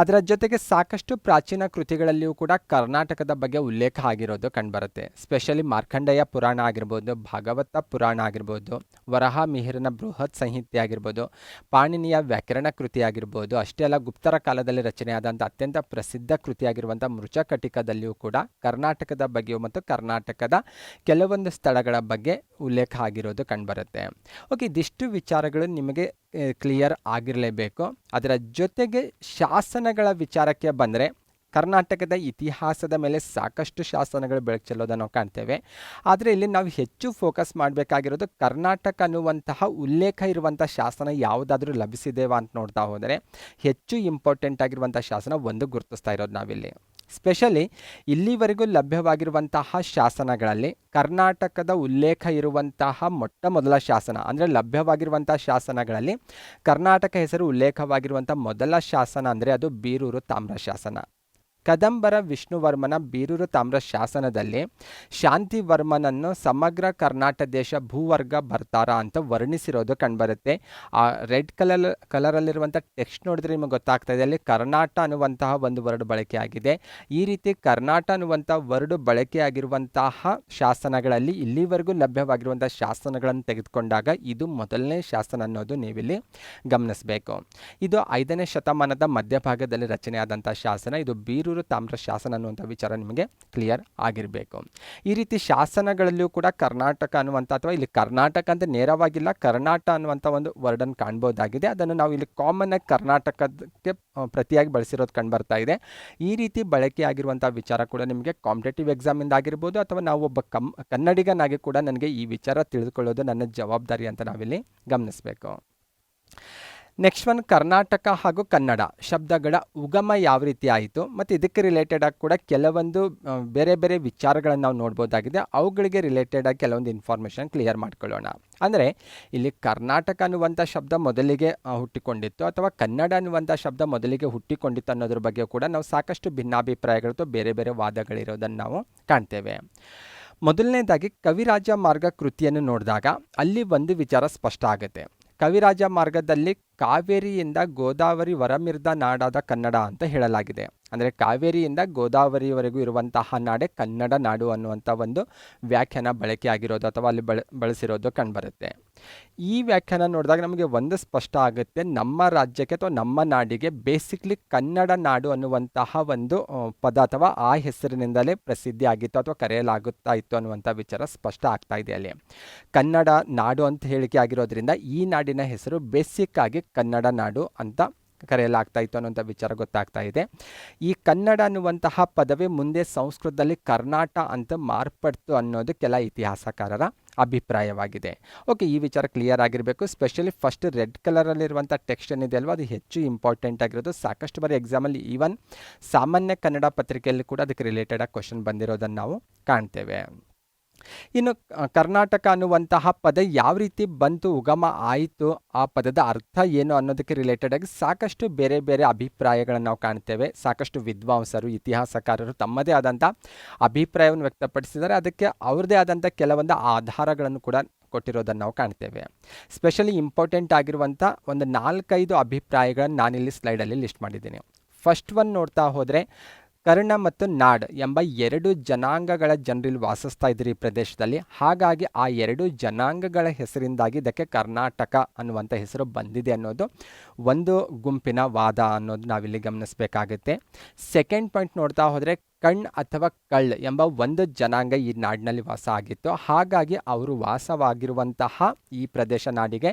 ಅದರ ಜೊತೆಗೆ ಸಾಕಷ್ಟು ಪ್ರಾಚೀನ ಕೃತಿಗಳಲ್ಲಿಯೂ ಕೂಡ ಕರ್ನಾಟಕದ ಬಗ್ಗೆ ಉಲ್ಲೇಖ ಆಗಿರೋದು ಕಂಡುಬರುತ್ತೆ. ಸ್ಪೆಷಲಿ ಮಾರ್ಕಂಡೇಯ ಪುರಾಣ ಆಗಿರ್ಬೋದು, ಭಾಗವತ ಪುರಾಣ ಆಗಿರ್ಬೋದು, ವರಹ ಮಿಹಿರನ ಬೃಹತ್ ಸಂಹಿತೆ ಆಗಿರ್ಬೋದು, ಪಾಣಿನಿಯ ವ್ಯಾಕರಣ ಕೃತಿ ಆಗಿರ್ಬೋದು, ಅಷ್ಟೇ ಅಲ್ಲ ಗುಪ್ತರ ಕಾಲದಲ್ಲಿ ರಚನೆಯಾದಂಥ ಅತ್ಯಂತ ಪ್ರಸಿದ್ಧ ಕೃತಿಯಾಗಿರುವಂಥ ಮೃಚಕಟಿಕದಲ್ಲಿಯೂ ಕೂಡ ಕರ್ನಾಟಕದ ಬಗ್ಗೆಯೂ ಮತ್ತು ಕರ್ನಾಟಕದ ಕೆಲವೊಂದು ಸ್ಥಳಗಳ ಬಗ್ಗೆ ಉಲ್ಲೇಖ ಆಗಿರೋದು ಕಂಡುಬರುತ್ತೆ. ಓಕೆ, ಇದಿಷ್ಟು ವಿಚಾರಗಳು ನಿಮಗೆ ಕ್ಲಿಯರ್ ಆಗಿರಲೇಬೇಕು. ಅದರ ಜೊತೆಗೆ ಶಾಸನಗಳ ವಿಚಾರಕ್ಕೆ ಬಂದರೆ ಕರ್ನಾಟಕದ ಇತಿಹಾಸದ ಮೇಲೆ ಸಾಕಷ್ಟು ಶಾಸನಗಳು ಬೆಳಕು ಚೆಲ್ಲೋದನ್ನು ನಾವು ಕಾಣ್ತೇವೆ. ಆದರೆ ಇಲ್ಲಿ ನಾವು ಹೆಚ್ಚು ಫೋಕಸ್ ಮಾಡಬೇಕಾಗಿರೋದು ಕರ್ನಾಟಕ ಅನ್ನುವಂತಹ ಉಲ್ಲೇಖ ಇರುವಂಥ ಶಾಸನ ಯಾವುದಾದ್ರೂ ಲಭಿಸಿದೆವಾ ಅಂತ ನೋಡ್ತಾ ಹೋದರೆ ಹೆಚ್ಚು ಇಂಪಾರ್ಟೆಂಟ್ ಆಗಿರುವಂಥ ಶಾಸನ ಒಂದು ಗುರುತಿಸ್ತಾ ಇರೋದು ನಾವಿಲ್ಲಿ. ಸ್ಪೆಷಲಿ ಇಲ್ಲಿವರೆಗೂ ಲಭ್ಯವಾಗಿರುವಂತಹ ಶಾಸನಗಳಲ್ಲಿ ಕರ್ನಾಟಕದ ಉಲ್ಲೇಖ ಇರುವಂತಹ ಮೊಟ್ಟ ಮೊದಲ ಶಾಸನ ಅಂದರೆ ಲಭ್ಯವಾಗಿರುವಂಥ ಶಾಸನಗಳಲ್ಲಿ ಕರ್ನಾಟಕ ಹೆಸರು ಉಲ್ಲೇಖವಾಗಿರುವಂಥ ಮೊದಲ ಶಾಸನ ಅಂದರೆ ಅದು ಬೀರೂರು ತಾಮ್ರ ಶಾಸನ. ಕದಂಬರ ವಿಷ್ಣುವರ್ಮನ ಬೀರೂರು ತಾಮ್ರ ಶಾಸನದಲ್ಲಿ ಶಾಂತಿವರ್ಮನನ್ನು ಸಮಗ್ರ ಕರ್ನಾಟಕ ದೇಶ ಭೂವರ್ಗ ಬರ್ತಾರ ಅಂತ ವರ್ಣಿಸಿರೋದು ಕಂಡುಬರುತ್ತೆ. ಆ ರೆಡ್ ಕಲರಲ್ಲಿರುವಂಥ ಟೆಕ್ಸ್ಟ್ ನೋಡಿದ್ರೆ ನಿಮಗೆ ಗೊತ್ತಾಗ್ತಾ ಇದೆ, ಅಲ್ಲಿ ಕರ್ನಾಟ ಅನ್ನುವಂತಹ ಒಂದು ವರ್ಡ್ ಬಳಕೆ ಆಗಿದೆ. ಈ ರೀತಿ ಕರ್ನಾಟ ಅನ್ನುವಂಥ ವರ್ಡ್ ಬಳಕೆಯಾಗಿರುವಂತಹ ಶಾಸನಗಳಲ್ಲಿ ಇಲ್ಲಿವರೆಗೂ ಲಭ್ಯವಾಗಿರುವಂಥ ಶಾಸನಗಳನ್ನು ತೆಗೆದುಕೊಂಡಾಗ ಇದು ಮೊದಲನೇ ಶಾಸನ ಅನ್ನೋದು ನೀವಿಲ್ಲಿ ಗಮನಿಸಬೇಕು. ಇದು 5ನೇ ಶತಮಾನದ ಮಧ್ಯಭಾಗದಲ್ಲಿ ರಚನೆಯಾದಂಥ ಶಾಸನ. ಇದು ಬೀರೂರು ತಾಮ್ರ ಶಾಸನ ಅನ್ನುವಂಥ ವಿಚಾರ ನಿಮಗೆ ಕ್ಲಿಯರ್ ಆಗಿರಬೇಕು. ಈ ರೀತಿ ಶಾಸನಗಳಲ್ಲಿಯೂ ಕೂಡ ಕರ್ನಾಟಕ ಅನ್ನುವಂಥ ಅಥವಾ ಇಲ್ಲಿ ಕರ್ನಾಟಕ ಅಂತ ನೇರವಾಗಿಲ್ಲ, ಕರ್ನಾಟ ಅನ್ನುವಂಥ ಒಂದು ವರ್ಡನ್ನು ಕಾಣ್ಬೋದಾಗಿದೆ. ಅದನ್ನು ನಾವು ಇಲ್ಲಿ ಕಾಮನ್ ಆಗಿ ಕರ್ನಾಟಕಕ್ಕೆ ಪ್ರತಿಯಾಗಿ ಬಳಸಿರೋದು ಕಂಡುಬರ್ತಾ ಇದೆ. ಈ ರೀತಿ ಬಳಕೆಯಾಗಿರುವಂಥ ವಿಚಾರ ಕೂಡ ನಿಮಗೆ ಕಾಂಪಿಟೇಟಿವ್ ಎಕ್ಸಾಮಿಂದ ಆಗಿರ್ಬೋದು ಅಥವಾ ನಾವು ಒಬ್ಬ ಕನ್ನಡಿಗನಾಗಿ ಕೂಡ ನನಗೆ ಈ ವಿಚಾರ ತಿಳಿದುಕೊಳ್ಳೋದು ನನ್ನ ಜವಾಬ್ದಾರಿ ಅಂತ ನಾವಿಲ್ಲಿ ಗಮನಿಸಬೇಕು. ನೆಕ್ಸ್ಟ್ ಒನ್, ಕರ್ನಾಟಕ ಹಾಗೂ ಕನ್ನಡ ಶಬ್ದಗಳ ಉಗಮ ಯಾವ ರೀತಿ ಆಯಿತು ಮತ್ತು ಇದಕ್ಕೆ ರಿಲೇಟೆಡ್ ಆಗಿ ಕೂಡ ಕೆಲವೊಂದು ಬೇರೆ ಬೇರೆ ವಿಚಾರಗಳನ್ನು ನಾವು ನೋಡ್ಬೋದಾಗಿದೆ. ಅವುಗಳಿಗೆ ರಿಲೇಟೆಡ್ ಆಗಿ ಕೆಲವೊಂದು ಇನ್ಫಾರ್ಮೇಷನ್ ಕ್ಲಿಯರ್ ಮಾಡ್ಕೊಳ್ಳೋಣ. ಅಂದರೆ ಇಲ್ಲಿ ಕರ್ನಾಟಕ ಅನ್ನುವಂಥ ಶಬ್ದ ಮೊದಲಿಗೆ ಹುಟ್ಟಿಕೊಂಡಿತ್ತು ಅಥವಾ ಕನ್ನಡ ಅನ್ನುವಂಥ ಶಬ್ದ ಮೊದಲಿಗೆ ಹುಟ್ಟಿಕೊಂಡಿತ್ತು ಅನ್ನೋದ್ರ ಬಗ್ಗೆ ಕೂಡ ನಾವು ಸಾಕಷ್ಟು ಭಿನ್ನಾಭಿಪ್ರಾಯಗಳು ಅಥವಾ ಬೇರೆ ಬೇರೆ ವಾದಗಳಿರೋದನ್ನು ನಾವು ಕಾಣ್ತೇವೆ. ಮೊದಲನೇದಾಗಿ ಕವಿರಾಜ ಮಾರ್ಗ ಕೃತಿಯನ್ನು ನೋಡಿದಾಗ ಅಲ್ಲಿ ಒಂದು ವಿಚಾರ ಸ್ಪಷ್ಟ ಆಗುತ್ತೆ. ಕವಿರಾಜ ಮಾರ್ಗದಲ್ಲಿ ಕಾವೇರಿಯಿಂದ ಗೋದಾವರಿ ಹೊರಮಿರ್ದ ನಾಡಾದ ಕನ್ನಡ ಅಂತ ಹೇಳಲಾಗಿದೆ. ಅಂದರೆ ಕಾವೇರಿಯಿಂದ ಗೋದಾವರಿವರೆಗೂ ಇರುವಂತಹ ನಾಡೆ ಕನ್ನಡ ನಾಡು ಅನ್ನುವಂಥ ಒಂದು ವ್ಯಾಖ್ಯಾನ ಬಳಕೆಯಾಗಿರೋದು ಅಥವಾ ಅಲ್ಲಿ ಬಳಸಿರೋದು ಕಂಡುಬರುತ್ತೆ. ಈ ವ್ಯಾಖ್ಯಾನ ನೋಡಿದಾಗ ನಮಗೆ ಒಂದು ಸ್ಪಷ್ಟ ಆಗುತ್ತೆ, ನಮ್ಮ ರಾಜ್ಯಕ್ಕೆ ಅಥವಾ ನಮ್ಮ ನಾಡಿಗೆ ಬೇಸಿಕ್ಲಿ ಕನ್ನಡ ನಾಡು ಅನ್ನುವಂತಹ ಒಂದು ಪದ ಅಥವಾ ಆ ಹೆಸರಿನಿಂದಲೇ ಪ್ರಸಿದ್ಧಿ ಆಗಿತ್ತು ಅಥವಾ ಕರೆಯಲಾಗುತ್ತಾ ಇತ್ತು ಅನ್ನುವಂಥ ವಿಚಾರ ಸ್ಪಷ್ಟ ಆಗ್ತಾ ಇದೆ. ಅಲ್ಲಿ ಕನ್ನಡ ನಾಡು ಅಂತ ಹೇಳಿಕೆ ಆಗಿರೋದ್ರಿಂದ ಈ ನಾಡಿನ ಹೆಸರು ಬೇಸಿಕ್ ಆಗಿ ಕನ್ನಡ ನಾಡು ಅಂತ ಕರೆಯಲಾಗ್ತಾ ಇತ್ತು ಅನ್ನುವಂಥ ವಿಚಾರ ಗೊತ್ತಾಗ್ತಾ ಇದೆ. ಈ ಕನ್ನಡ ಅನ್ನುವಂತಹ ಪದವೇ ಮುಂದೆ ಸಂಸ್ಕೃತದಲ್ಲಿ ಕರ್ನಾಟ ಅಂತ ಮಾರ್ಪಡ್ತು ಅನ್ನೋದು ಕೆಲ ಇತಿಹಾಸಕಾರರ ಅಭಿಪ್ರಾಯವಾಗಿದೆ. ಓಕೆ, ಈ ವಿಚಾರ ಕ್ಲಿಯರ್ ಆಗಿರಬೇಕು. ಸ್ಪೆಷಲಿ ಫಸ್ಟ್ ರೆಡ್ ಕಲರಲ್ಲಿರುವಂಥ ಟೆಕ್ಸ್ಟ್ ಏನಿದೆ ಅಲ್ವಾ, ಅದು ಹೆಚ್ಚು ಇಂಪಾರ್ಟೆಂಟ್ ಆಗಿರೋದು. ಸಾಕಷ್ಟು ಬಾರಿ ಎಕ್ಸಾಮಲ್ಲಿ ಈವನ್ ಸಾಮಾನ್ಯ ಕನ್ನಡ ಪತ್ರಿಕೆಯಲ್ಲಿ ಕೂಡ ಅದಕ್ಕೆ ರಿಲೇಟೆಡ್ ಆಗಿ ಕ್ವಶನ್ ಬಂದಿರೋದನ್ನು ನಾವು ಕಾಣ್ತೇವೆ. ಇನ್ನು ಕರ್ನಾಟಕ ಅನ್ನುವಂತಹ ಪದ ಯಾವ ರೀತಿ ಬಂತು, ಉಗಮ ಆಯಿತು, ಆ ಪದದ ಅರ್ಥ ಏನು ಅನ್ನೋದಕ್ಕೆ ರಿಲೇಟೆಡ್ ಆಗಿ ಸಾಕಷ್ಟು ಬೇರೆ ಬೇರೆ ಅಭಿಪ್ರಾಯಗಳನ್ನು ನಾವು ಕಾಣ್ತೇವೆ. ಸಾಕಷ್ಟು ವಿದ್ವಾಂಸರು, ಇತಿಹಾಸಕಾರರು ತಮ್ಮದೇ ಆದಂಥ ಅಭಿಪ್ರಾಯವನ್ನು ವ್ಯಕ್ತಪಡಿಸಿದ್ದಾರೆ. ಅದಕ್ಕೆ ಅವ್ರದ್ದೇ ಆದಂಥ ಕೆಲವೊಂದು ಆಧಾರಗಳನ್ನು ಕೂಡ ಕೊಟ್ಟಿರೋದನ್ನು ನಾವು ಕಾಣ್ತೇವೆ. ಸ್ಪೆಷಲಿ ಇಂಪಾರ್ಟೆಂಟ್ ಆಗಿರುವಂಥ ಒಂದು 4-5 ಅಭಿಪ್ರಾಯಗಳನ್ನು ನಾನಿಲ್ಲಿ ಸ್ಲೈಡಲ್ಲಿ ಲಿಸ್ಟ್ ಮಾಡಿದ್ದೀನಿ. ಫಸ್ಟ್ ಒನ್ ನೋಡ್ತಾ ಹೋದರೆ, ಕರ್ಣ ಮತ್ತು ನಾಡ್ ಎಂಬ 2 ಜನಾಂಗಗಳ ಜನರಲ್ಲಿ ವಾಸಿಸ್ತಾ ಇದ್ರು ಈ ಪ್ರದೇಶದಲ್ಲಿ. ಹಾಗಾಗಿ ಆ 2 ಜನಾಂಗಗಳ ಹೆಸರಿಂದಾಗಿ ಇದಕ್ಕೆ ಕರ್ನಾಟಕ ಅನ್ನುವಂಥ ಹೆಸರು ಬಂದಿದೆ ಅನ್ನೋದು ಒಂದು ಗುಂಪಿನ ವಾದ ಅನ್ನೋದು ನಾವಿಲ್ಲಿ ಗಮನಿಸಬೇಕಾಗುತ್ತೆ. ಸೆಕೆಂಡ್ ಪಾಯಿಂಟ್ ನೋಡ್ತಾ ಹೋದರೆ, ಕಣ್ ಅಥವಾ ಕಳ್ ಎಂಬ ಒಂದು ಜನಾಂಗ ಈ ನಾಡಿನಲ್ಲಿ ವಾಸ ಆಗಿತ್ತು. ಹಾಗಾಗಿ ಅವರು ವಾಸವಾಗಿರುವಂತಹ ಈ ಪ್ರದೇಶ ನಾಡಿಗೆ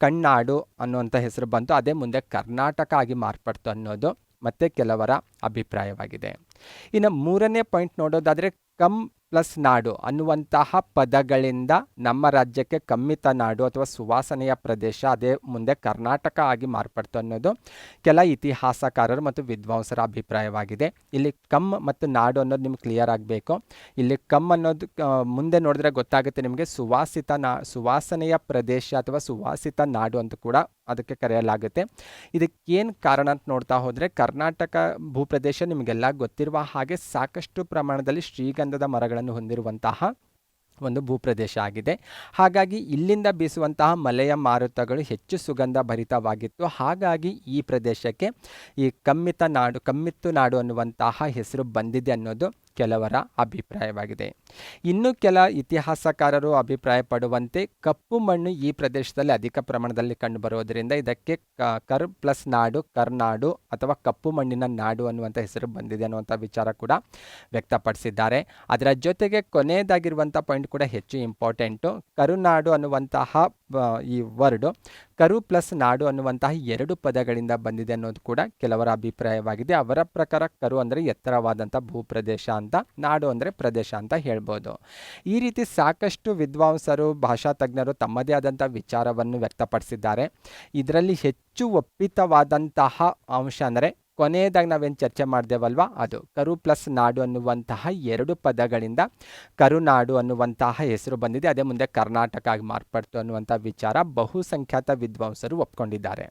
ಕಣ್ಣಾಡು ಅನ್ನುವಂಥ ಹೆಸರು ಬಂತು. ಅದೇ ಮುಂದೆ ಕರ್ನಾಟಕ ಆಗಿ ಮಾರ್ಪಡ್ತು ಅನ್ನೋದು ಮತ್ತೆ ಕೆಲವರ ಅಭಿಪ್ರಾಯವಾಗಿದೆ. ಇನ್ನು ಮೂರನೇ ಪಾಯಿಂಟ್ ನೋಡೋದಾದರೆ, ಕಮ್ ಪ್ಲಸ್ ನಾಡು ಅನ್ನುವಂತಹ ಪದಗಳಿಂದ ನಮ್ಮ ರಾಜ್ಯಕ್ಕೆ ಕಮ್ಮಿತ ನಾಡು ಅಥವಾ ಸುವಾಸನೆಯ ಪ್ರದೇಶ ಅದೇ ಮುಂದೆ ಕರ್ನಾಟಕ ಆಗಿ ಮಾರ್ಪಡ್ತು ಅನ್ನೋದು ಕೆಲ ಇತಿಹಾಸಕಾರರು ಮತ್ತು ವಿದ್ವಾಂಸರ ಅಭಿಪ್ರಾಯವಾಗಿದೆ. ಇಲ್ಲಿ ಕಮ್ ಮತ್ತು ನಾಡು ಅನ್ನೋದು ನಿಮ್ಗೆ ಕ್ಲಿಯರ್ ಆಗಬೇಕು. ಇಲ್ಲಿ ಕಮ್ ಅನ್ನೋದು ಮುಂದೆ ನೋಡಿದ್ರೆ ಗೊತ್ತಾಗುತ್ತೆ ನಿಮಗೆ, ಸುವಾಸನೆಯ ಪ್ರದೇಶ ಅಥವಾ ಸುವಾಸಿತ ನಾಡು ಅಂತ ಕೂಡ ಅದಕ್ಕೆ ಕರೆಯಲಾಗುತ್ತೆ. ಇದಕ್ಕೇನು ಕಾರಣ ಅಂತ ನೋಡ್ತಾ ಹೋದರೆ, ಕರ್ನಾಟಕ ಭೂಪ್ರದೇಶ ನಿಮಗೆಲ್ಲ ಗೊತ್ತಿರುವ ಹಾಗೆ ಸಾಕಷ್ಟು ಪ್ರಮಾಣದಲ್ಲಿ ಶ್ರೀಗಂಧದ ಮರಗಳನ್ನು ಹೊಂದಿರುವಂತಹ ಒಂದು ಭೂಪ್ರದೇಶ ಆಗಿದೆ. ಹಾಗಾಗಿ ಇಲ್ಲಿಂದ ಬೀಸುವಂತಹ ಮಲೆಯ ಮಾರುತಗಳು ಹೆಚ್ಚು ಸುಗಂಧ ಭರಿತವಾಗಿತ್ತು. ಹಾಗಾಗಿ ಈ ಪ್ರದೇಶಕ್ಕೆ ಈ ಕಮ್ಮಿತ್ತು ನಾಡು ಅನ್ನುವಂತಹ ಹೆಸರು ಬಂದಿದೆ ಅನ್ನೋದು ಕೆಲವರ ಅಭಿಪ್ರಾಯವಾಗಿದೆ. ಇನ್ನು ಕೆಲ ಇತಿಹಾಸಕಾರರು ಅಭಿಪ್ರಾಯ ಪಡುವಂತೆ ಕಪ್ಪು ಮಣ್ಣು ಈ ಪ್ರದೇಶದಲ್ಲಿ ಅಧಿಕ ಪ್ರಮಾಣದಲ್ಲಿ ಕಂಡುಬರುವುದರಿಂದ ಇದಕ್ಕೆ ಕರ್ ಪ್ಲಸ್ ನಾಡು, ಕರ್ನಾಡು ಅಥವಾ ಕಪ್ಪು ಮಣ್ಣಿನ ನಾಡು ಅನ್ನುವಂಥ ಹೆಸರು ಬಂದಿದೆ ಅನ್ನುವಂಥ ವಿಚಾರ ಕೂಡ ವ್ಯಕ್ತಪಡಿಸಿದ್ದಾರೆ. ಅದರ ಜೊತೆಗೆ ಕೊನೆಯದಾಗಿರುವಂಥ ಪಾಯಿಂಟ್ ಕೂಡ ಹೆಚ್ಚು ಇಂಪಾರ್ಟೆಂಟು. ಕರುನಾಡು ಅನ್ನುವಂತಹ ಈ ವರ್ಡು ಕರು ಪ್ಲಸ್ ನಾಡು ಅನ್ನುವಂತಹ 2 ಪದಗಳಿಂದ ಬಂದಿದೆ ಅನ್ನೋದು ಕೂಡ ಕೆಲವರ ಅಭಿಪ್ರಾಯವಾಗಿದೆ. ಅವರ ಪ್ರಕಾರ ಕರು ಅಂದರೆ ಎತ್ತರವಾದಂಥ ಭೂಪ್ರದೇಶ ಅಂತ, ನಾಡು ಅಂದರೆ ಪ್ರದೇಶ ಅಂತ ಹೇಳ್ಬೋದು. ಈ ರೀತಿ ಸಾಕಷ್ಟು ವಿದ್ವಾಂಸರು, ಭಾಷಾ ತಜ್ಞರು ತಮ್ಮದೇ ಆದಂಥ ವಿಚಾರವನ್ನು ವ್ಯಕ್ತಪಡಿಸಿದ್ದಾರೆ. ಇದರಲ್ಲಿ ಹೆಚ್ಚು ಒಪ್ಪಿತವಾದಂತಹ ಅಂಶ ಅಂದರೆ ಕೊನೆಯದಾಗಿ ನಾವೇನು ಚರ್ಚೆ ಮಾಡಿದೆವಲ್ವ, ಅದು ಕರು ಪ್ಲಸ್ ನಾಡು ಅನ್ನುವಂತಹ 2 ಪದಗಳಿಂದ ಕರುನಾಡು ಅನ್ನುವಂತಹ ಹೆಸರು ಬಂದಿದೆ. ಅದೇ ಮುಂದೆ ಕರ್ನಾಟಕ ಆಗಿ ಮಾರ್ಪಡ್ತು ಅನ್ನುವಂಥ ವಿಚಾರ ಬಹುಸಂಖ್ಯಾತ ವಿದ್ವಾಂಸರು ಒಪ್ಕೊಂಡಿದ್ದಾರೆ.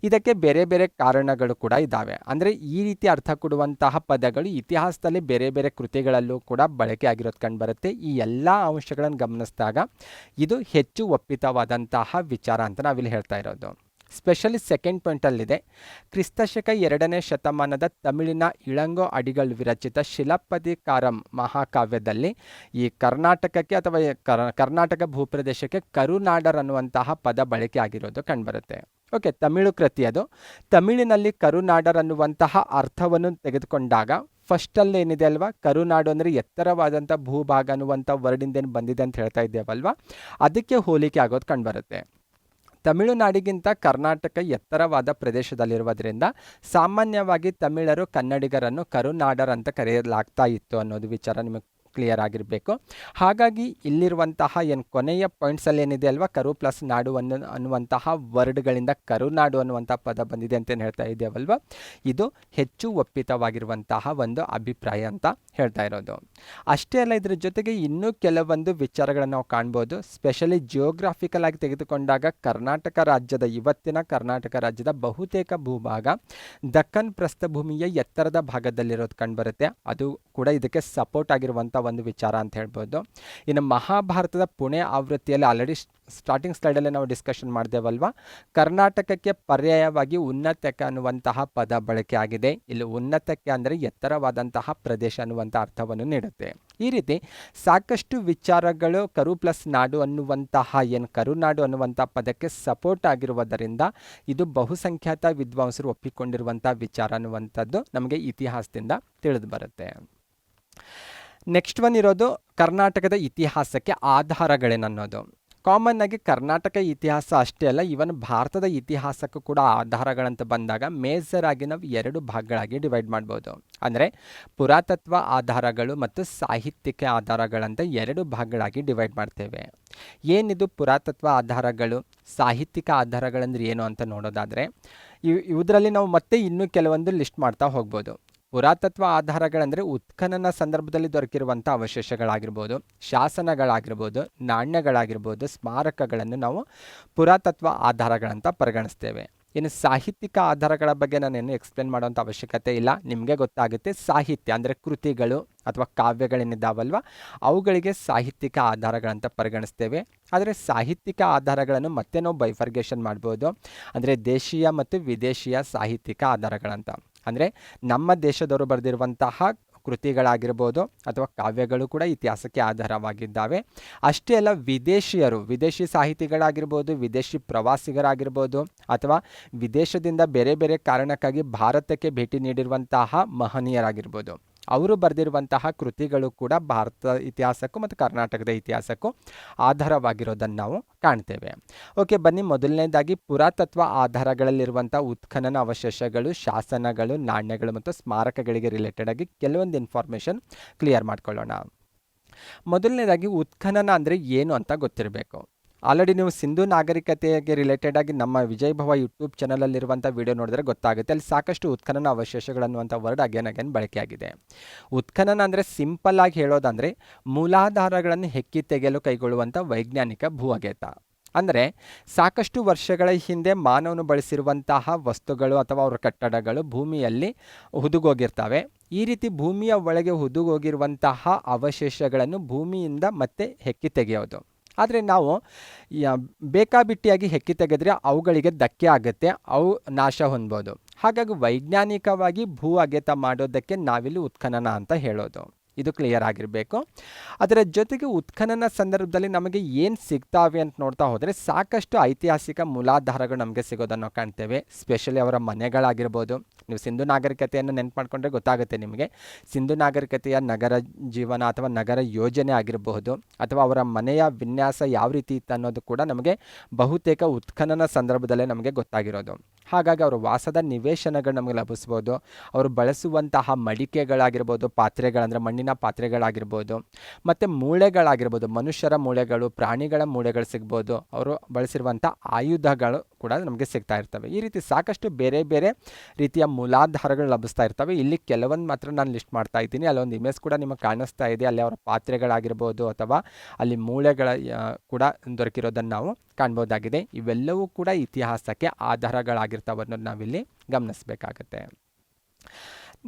ಇದಕ್ಕೆ ಬೇರೆ ಬೇರೆ ಕಾರಣಗಳು ಕೂಡ ಇದ್ದಾವೆ. ಅಂದರೆ ಈ ರೀತಿ ಅರ್ಥ ಕೊಡುವಂತಹ ಪದಗಳು ಇತಿಹಾಸದಲ್ಲಿ ಬೇರೆ ಬೇರೆ ಕೃತಿಗಳಲ್ಲೂ ಕೂಡ ಬಳಕೆ ಆಗಿರೋದು ಕಂಡುಬರುತ್ತೆ. ಈ ಎಲ್ಲ ಅಂಶಗಳನ್ನು ಗಮನಿಸಿದಾಗ ಇದು ಹೆಚ್ಚು ಒಪ್ಪಿತವಾದಂತಹ ವಿಚಾರ ಅಂತ ನಾವಿಲ್ಲಿ ಹೇಳ್ತಾ ಇರೋದು. ಸ್ಪೆಷಲಿ ಸೆಕೆಂಡ್ ಪಾಯಿಂಟಲ್ಲಿದೆ, ಕ್ರಿಸ್ತಶಕ 2ನೇ ಶತಮಾನದ ತಮಿಳಿನ ಇಳಂಗೋ ಅಡಿಗಳು ವಿರಚಿತ ಶಿಲಪ್ಪದಿಕಾರಂ ಮಹಾಕಾವ್ಯದಲ್ಲಿ ಈ ಕರ್ನಾಟಕಕ್ಕೆ ಅಥವಾ ಕರ್ನಾಟಕ ಭೂಪ್ರದೇಶಕ್ಕೆ ಕರುನಾಡರ್ ಅನ್ನುವಂತಹ ಪದ ಬಳಕೆ ಆಗಿರೋದು ಕಂಡುಬರುತ್ತೆ. ಓಕೆ, ತಮಿಳು ಕೃತಿ ಅದು. ತಮಿಳಿನಲ್ಲಿ ಕರುನಾಡರ್ ಅನ್ನುವಂತಹ ಅರ್ಥವನ್ನು ತೆಗೆದುಕೊಂಡಾಗ ಫಸ್ಟಲ್ಲಿ ಏನಿದೆ ಅಲ್ವಾ, ಕರುನಾಡು ಅಂದರೆ ಎತ್ತರವಾದಂಥ ಭೂಭಾಗ ಅನ್ನುವಂಥ ವರ್ಡಿಂದೇನು ಬಂದಿದೆ ಅಂತ ಹೇಳ್ತಾ ಇದ್ದೇವಲ್ವಾ, ಅದಕ್ಕೆ ಹೋಲಿಕೆ ಆಗೋದು ಕಂಡುಬರುತ್ತೆ. ತಮಿಳುನಾಡಿಗಿಂತ ಕರ್ನಾಟಕ ಎತ್ತರವಾದ ಪ್ರದೇಶದಲ್ಲಿರುವುದರಿಂದ ಸಾಮಾನ್ಯವಾಗಿ ತಮಿಳರು ಕನ್ನಡಿಗರನ್ನು ಕರುನಾಡರ್ ಅಂತ ಕರೆಯಲಾಗ್ತಾ ಇತ್ತು ಅನ್ನೋದು ವಿಚಾರ ನಿಮಗೆ ಕ್ಲಿಯರ್ ಆಗಿರಬೇಕು. ಹಾಗಾಗಿ ಇಲ್ಲಿರುವಂತಹ ಏನು ಕೊನೆಯ ಪಾಯಿಂಟ್ಸಲ್ಲಿ ಏನಿದೆ ಅಲ್ವಾ, ಕರು ಪ್ಲಸ್ ನಾಡು ಅನ್ನುವಂತಹ ವರ್ಡ್ಗಳಿಂದ ಕರುನಾಡು ಅನ್ನುವಂಥ ಪದ ಬಂದಿದೆ ಅಂತೇನು ಹೇಳ್ತಾ ಇದ್ದೇವಲ್ವ, ಇದು ಹೆಚ್ಚು ಒಪ್ಪಿತವಾಗಿರುವಂತಹ ಒಂದು ಅಭಿಪ್ರಾಯ ಅಂತ ಹೇಳ್ತಾ ಇರೋದು. ಅಷ್ಟೇ ಅಲ್ಲ, ಇದರ ಜೊತೆಗೆ ಇನ್ನೂ ಕೆಲವೊಂದು ವಿಚಾರಗಳನ್ನು ನಾವು ಕಾಣ್ಬೋದು. ಸ್ಪೆಷಲಿ ಜಿಯೋಗ್ರಾಫಿಕಲ್ ಆಗಿ ತೆಗೆದುಕೊಂಡಾಗ ಇವತ್ತಿನ ಕರ್ನಾಟಕ ರಾಜ್ಯದ ಬಹುತೇಕ ಭೂಭಾಗ ದಕ್ಕನ್ ಪ್ರಸ್ಥಭೂಮಿಯ ಎತ್ತರದ ಭಾಗದಲ್ಲಿರೋದು ಕಂಡುಬರುತ್ತೆ. ಅದು ಕೂಡ ಇದಕ್ಕೆ ಸಪೋರ್ಟ್ ಆಗಿರುವಂಥ ಒಂದು ವಿಚಾರ ಅಂತ ಹೇಳ್ಬೋದು. ಇನ್ನು ಮಹಾಭಾರತದ ಪುಣೆ ಆವೃತ್ತಿಯಲ್ಲಿ ಆಲ್ರೆಡಿ ಸ್ಟಾರ್ಟಿಂಗ್ ಸ್ಲೈಡಲ್ಲಿ ನಾವು ಡಿಸ್ಕಷನ್ ಮಾಡಿದೆವಲ್ವಾ, ಕರ್ನಾಟಕಕ್ಕೆ ಪರ್ಯಾಯವಾಗಿ ಉನ್ನತಕ್ಕೆ ಅನ್ನುವಂತಹ ಪದ ಬಳಕೆ ಆಗಿದೆ. ಇಲ್ಲಿ ಉನ್ನತಕ್ಕೆ ಅಂದರೆ ಎತ್ತರವಾದಂತಹ ಪ್ರದೇಶ ಅನ್ನುವಂಥ ಅರ್ಥವನ್ನು ನೀಡುತ್ತೆ. ಈ ರೀತಿ ಸಾಕಷ್ಟು ವಿಚಾರಗಳು ಕರು ಪ್ಲಸ್ ನಾಡು ಅನ್ನುವಂತಹ ಕರುನಾಡು ಅನ್ನುವಂಥ ಪದಕ್ಕೆ ಸಪೋರ್ಟ್ ಆಗಿರುವುದರಿಂದ ಇದು ಬಹುಸಂಖ್ಯಾತ ವಿದ್ವಾಂಸರು ಒಪ್ಪಿಕೊಂಡಿರುವಂಥ ವಿಚಾರ ಅನ್ನುವಂಥದ್ದು ನಮಗೆ ಇತಿಹಾಸದಿಂದ ತಿಳಿದು ಬರುತ್ತೆ. ನೆಕ್ಸ್ಟ್ ಒನ್ ಇರೋದು ಕರ್ನಾಟಕದ ಇತಿಹಾಸಕ್ಕೆ ಆಧಾರಗಳೇನನ್ನೋದು. ಕಾಮನ್ ಆಗಿ ಕರ್ನಾಟಕ ಇತಿಹಾಸ ಅಷ್ಟೇ ಅಲ್ಲ, ಇವನ್ ಭಾರತದ ಇತಿಹಾಸಕ್ಕೂ ಕೂಡ ಆಧಾರಗಳಂತ ಬಂದಾಗ ಮೇಜರ್ ಆಗಿ ನಾವು 2 ಭಾಗಗಳಾಗಿ ಡಿವೈಡ್ ಮಾಡ್ಬೋದು. ಅಂದರೆ ಪುರಾತತ್ವ ಆಧಾರಗಳು ಮತ್ತು ಸಾಹಿತ್ಯಿಕ ಆಧಾರಗಳಂತ 2 ಭಾಗಗಳಾಗಿ ಡಿವೈಡ್ ಮಾಡ್ತೇವೆ. ಏನಿದು ಪುರಾತತ್ವ ಆಧಾರಗಳು, ಸಾಹಿತ್ಯಿಕ ಆಧಾರಗಳಂದ್ರೆ ಏನು ಅಂತ ನೋಡೋದಾದರೆ ಇದರಲ್ಲಿ ನಾವು ಮತ್ತೆ ಇನ್ನೂ ಕೆಲವೊಂದು ಲಿಸ್ಟ್ ಮಾಡ್ತಾ ಹೋಗ್ಬೋದು. ಪುರಾತತ್ವ ಆಧಾರಗಳಂದರೆ ಉತ್ಖನನ ಸಂದರ್ಭದಲ್ಲಿ ದೊರಕಿರುವಂಥ ಅವಶೇಷಗಳಾಗಿರ್ಬೋದು, ಶಾಸನಗಳಾಗಿರ್ಬೋದು, ನಾಣ್ಯಗಳಾಗಿರ್ಬೋದು, ಸ್ಮಾರಕಗಳನ್ನು ನಾವು ಪುರಾತತ್ವ ಆಧಾರಗಳಂತ ಪರಿಗಣಿಸ್ತೇವೆ. ಇನ್ನು ಸಾಹಿತ್ಯಿಕ ಆಧಾರಗಳ ಬಗ್ಗೆ ನಾನೇನು ಎಕ್ಸ್ಪ್ಲೇನ್ ಮಾಡುವಂಥ ಅವಶ್ಯಕತೆ ಇಲ್ಲ, ನಿಮಗೆ ಗೊತ್ತಾಗುತ್ತೆ. ಸಾಹಿತ್ಯ ಅಂದರೆ ಕೃತಿಗಳು ಅಥವಾ ಕಾವ್ಯಗಳೇನಿದ್ದಾವಲ್ವ, ಅವುಗಳಿಗೆ ಸಾಹಿತ್ಯಿಕ ಆಧಾರಗಳಂತ ಪರಿಗಣಿಸ್ತೇವೆ. ಆದರೆ ಸಾಹಿತ್ಯಿಕ ಆಧಾರಗಳನ್ನು ಮತ್ತೆ ನಾವು ಬೈಫರ್ಗೇಷನ್ ಮಾಡ್ಬೋದು. ಅಂದರೆ ದೇಶೀಯ ಮತ್ತು ವಿದೇಶಿಯ ಸಾಹಿತ್ಯಿಕ ಆಧಾರಗಳಂತ. ಅಂದರೆ ನಮ್ಮ ದೇಶದವರು ಬರೆದಿರುವಂತಹ ಕೃತಿಗಳಾಗಿರ್ಬೋದು ಅಥವಾ ಕಾವ್ಯಗಳು ಕೂಡ ಇತಿಹಾಸಕ್ಕೆ ಆಧಾರವಾಗಿದ್ದಾವೆ. ಅಷ್ಟೇ ಅಲ್ಲ, ವಿದೇಶಿ ಸಾಹಿತಿಗಳಾಗಿರ್ಬೋದು, ವಿದೇಶಿ ಪ್ರವಾಸಿಗರಾಗಿರ್ಬೋದು ಅಥವಾ ವಿದೇಶದಿಂದ ಬೇರೆ ಬೇರೆ ಕಾರಣಕ್ಕಾಗಿ ಭಾರತಕ್ಕೆ ಭೇಟಿ ನೀಡಿರುವಂತಹ ಮಹನೀಯರಾಗಿರ್ಬೋದು, ಅವರು ಬರೆದಿರುವಂತಹ ಕೃತಿಗಳು ಕೂಡ ಭಾರತದ ಇತಿಹಾಸಕ್ಕೂ ಮತ್ತು ಕರ್ನಾಟಕದ ಇತಿಹಾಸಕ್ಕೂ ಆಧಾರವಾಗಿರೋದನ್ನು ನಾವು ಕಾಣ್ತೇವೆ. ಓಕೆ, ಬನ್ನಿ ಮೊದಲನೇದಾಗಿ ಪುರಾತತ್ವ ಆಧಾರಗಳಲ್ಲಿರುವಂಥ ಉತ್ಖನನ ಅವಶೇಷಗಳು, ಶಾಸನಗಳು, ನಾಣ್ಯಗಳು ಮತ್ತು ಸ್ಮಾರಕಗಳಿಗೆ ರಿಲೇಟೆಡ್ ಆಗಿ ಕೆಲವೊಂದು ಇನ್ಫಾರ್ಮೇಷನ್ ಕ್ಲಿಯರ್ ಮಾಡ್ಕೊಳ್ಳೋಣ. ಮೊದಲನೇದಾಗಿ ಉತ್ಖನನ ಅಂದರೆ ಏನು ಅಂತ ಗೊತ್ತಿರಬೇಕು. ಆಲ್ರೆಡಿ ನೀವು ಸಿಂಧು ನಾಗರಿಕತೆಗೆ ರಿಲೇಟೆಡ್ ಆಗಿ ನಮ್ಮ ವಿಜಯ್ ಭವ ಯೂಟ್ಯೂಬ್ ಚಾನಲಲ್ಲಿರುವಂಥ ವಿಡಿಯೋ ನೋಡಿದ್ರೆ ಗೊತ್ತಾಗುತ್ತೆ. ಅಲ್ಲಿ ಸಾಕಷ್ಟು ಉತ್ಖನನ ಅವಶೇಷಗಳನ್ನುವಂಥ ವರ್ಡ್ ಅಗೇನ್ ಬಳಕೆಯಾಗಿದೆ. ಉತ್ಖನನ ಅಂದರೆ ಸಿಂಪಲ್ ಆಗಿ ಹೇಳೋದಂದರೆ ಮೂಲಾಧಾರಗಳನ್ನು ಹೆಕ್ಕಿ ತೆಗೆಯಲು ಕೈಗೊಳ್ಳುವಂಥ ವೈಜ್ಞಾನಿಕ ಭೂ ಅಗೆತ. ಅಂದರೆ ಸಾಕಷ್ಟು ವರ್ಷಗಳ ಹಿಂದೆ ಮಾನವನು ಬಳಸಿರುವಂತಹ ವಸ್ತುಗಳು ಅಥವಾ ಅವರ ಕಟ್ಟಡಗಳು ಭೂಮಿಯಲ್ಲಿ ಹುದುಗೋಗಿರ್ತವೆ. ಈ ರೀತಿ ಭೂಮಿಯ ಒಳಗೆ ಹುದುಗೋಗಿರುವಂತಹ ಅವಶೇಷಗಳನ್ನು ಭೂಮಿಯಿಂದ ಮತ್ತೆ ಹೆಕ್ಕಿ ತೆಗೆಯೋದು. ಆದರೆ ನಾವು ಬೇಕಾಬಿಟ್ಟಿಯಾಗಿ ಹೆಕ್ಕಿ ತೆಗೆದ್ರೆ ಅವುಗಳಿಗೆ ಧಕ್ಕೆ ಆಗುತ್ತೆ, ಅವು ನಾಶ ಹೊಂದ್ಬೋದು. ಹಾಗಾಗಿ ವೈಜ್ಞಾನಿಕವಾಗಿ ಭೂ ಅಗೆತ ಮಾಡೋದಕ್ಕೆ ನಾವಿಲ್ಲಿ ಉತ್ಖನನ ಅಂತ ಹೇಳೋದು. ಇದು ಕ್ಲಿಯರ್ ಆಗಿರಬೇಕು. ಅದರ ಜೊತೆಗೆ ಉತ್ಖನನ ಸಂದರ್ಭದಲ್ಲಿ ನಮಗೆ ಏನು ಸಿಗ್ತಾವೆ ಅಂತ ನೋಡ್ತಾ ಹೋದರೆ ಸಾಕಷ್ಟು ಐತಿಹಾಸಿಕ ಮೂಲಾಧಾರಗಳು ನಮಗೆ ಸಿಗೋದನ್ನು ಕಾಣ್ತೇವೆ. ಸ್ಪೆಷಲಿ ಅವರ ಮನೆಗಳಾಗಿರ್ಬೋದು. ನೀವು ಸಿಂಧು ನಾಗರಿಕತೆಯನ್ನು ನೆನ್ಪು ಮಾಡಿಕೊಂಡ್ರೆ ಗೊತ್ತಾಗುತ್ತೆ ನಿಮಗೆ. ಸಿಂಧು ನಾಗರಿಕತೆಯ ನಗರ ಜೀವನ ಅಥವಾ ನಗರ ಯೋಜನೆ ಆಗಿರಬಹುದು, ಅಥವಾ ಅವರ ಮನೆಯ ವಿನ್ಯಾಸ ಯಾವ ರೀತಿ ಇತ್ತು ಅನ್ನೋದು ಕೂಡ ನಮಗೆ ಬಹುತೇಕ ಉತ್ಖನನ ಸಂದರ್ಭದಲ್ಲೇ ನಮಗೆ ಗೊತ್ತಾಗಿರೋದು. ಹಾಗಾಗಿ ಅವರ ವಾಸದ ನಿವೇಶನಗಳು ನಮಗೆ ಲಭಿಸ್ಬೋದು. ಅವರು ಬಳಸುವಂತಹ ಮಡಿಕೆಗಳಾಗಿರ್ಬೋದು, ಪಾತ್ರೆಗಳಂದರೆ ಮಣ್ಣಿನ ಪಾತ್ರೆಗಳಾಗಿರ್ಬೋದು, ಮತ್ತು ಮೂಳೆಗಳಾಗಿರ್ಬೋದು, ಮನುಷ್ಯರ ಮೂಳೆಗಳು, ಪ್ರಾಣಿಗಳ ಮೂಳೆಗಳು ಸಿಗ್ಬೋದು. ಅವರು ಬಳಸಿರುವಂಥ ಆಯುಧಗಳು ಕೂಡ ನಮಗೆ ಸಿಗ್ತಾ ಇರ್ತವೆ. ಈ ರೀತಿ ಸಾಕಷ್ಟು ಬೇರೆ ಬೇರೆ ರೀತಿಯ ಮೂಲಾಧಾರಗಳು ಲಭಿಸ್ತಾ ಇರ್ತವೆ. ಇಲ್ಲಿ ಕೆಲವೊಂದು ಮಾತ್ರ ನಾನು ಲಿಸ್ಟ್ ಮಾಡ್ತಾ ಇದ್ದೀನಿ. ಅಲ್ಲೊಂದು ಇಮೇಜ್ ಕೂಡ ನಿಮಗೆ ಕಾಣಿಸ್ತಾ ಇದೆ. ಅಲ್ಲಿ ಅವರ ಪಾತ್ರೆಗಳಾಗಿರ್ಬೋದು ಅಥವಾ ಅಲ್ಲಿ ಮೂಳೆಗಳ ಕೂಡ ದೊರಕಿರೋದನ್ನು ನಾವು ಕಾಣ್ಬೋದಾಗಿದೆ. ಇವೆಲ್ಲವೂ ಕೂಡ ಇತಿಹಾಸಕ್ಕೆ ಆಧಾರಗಳಾಗಿರ್ತಾವೆ ಅನ್ನೋದು ನಾವಿಲ್ಲಿ ಗಮನಿಸಬೇಕಾಗತ್ತೆ.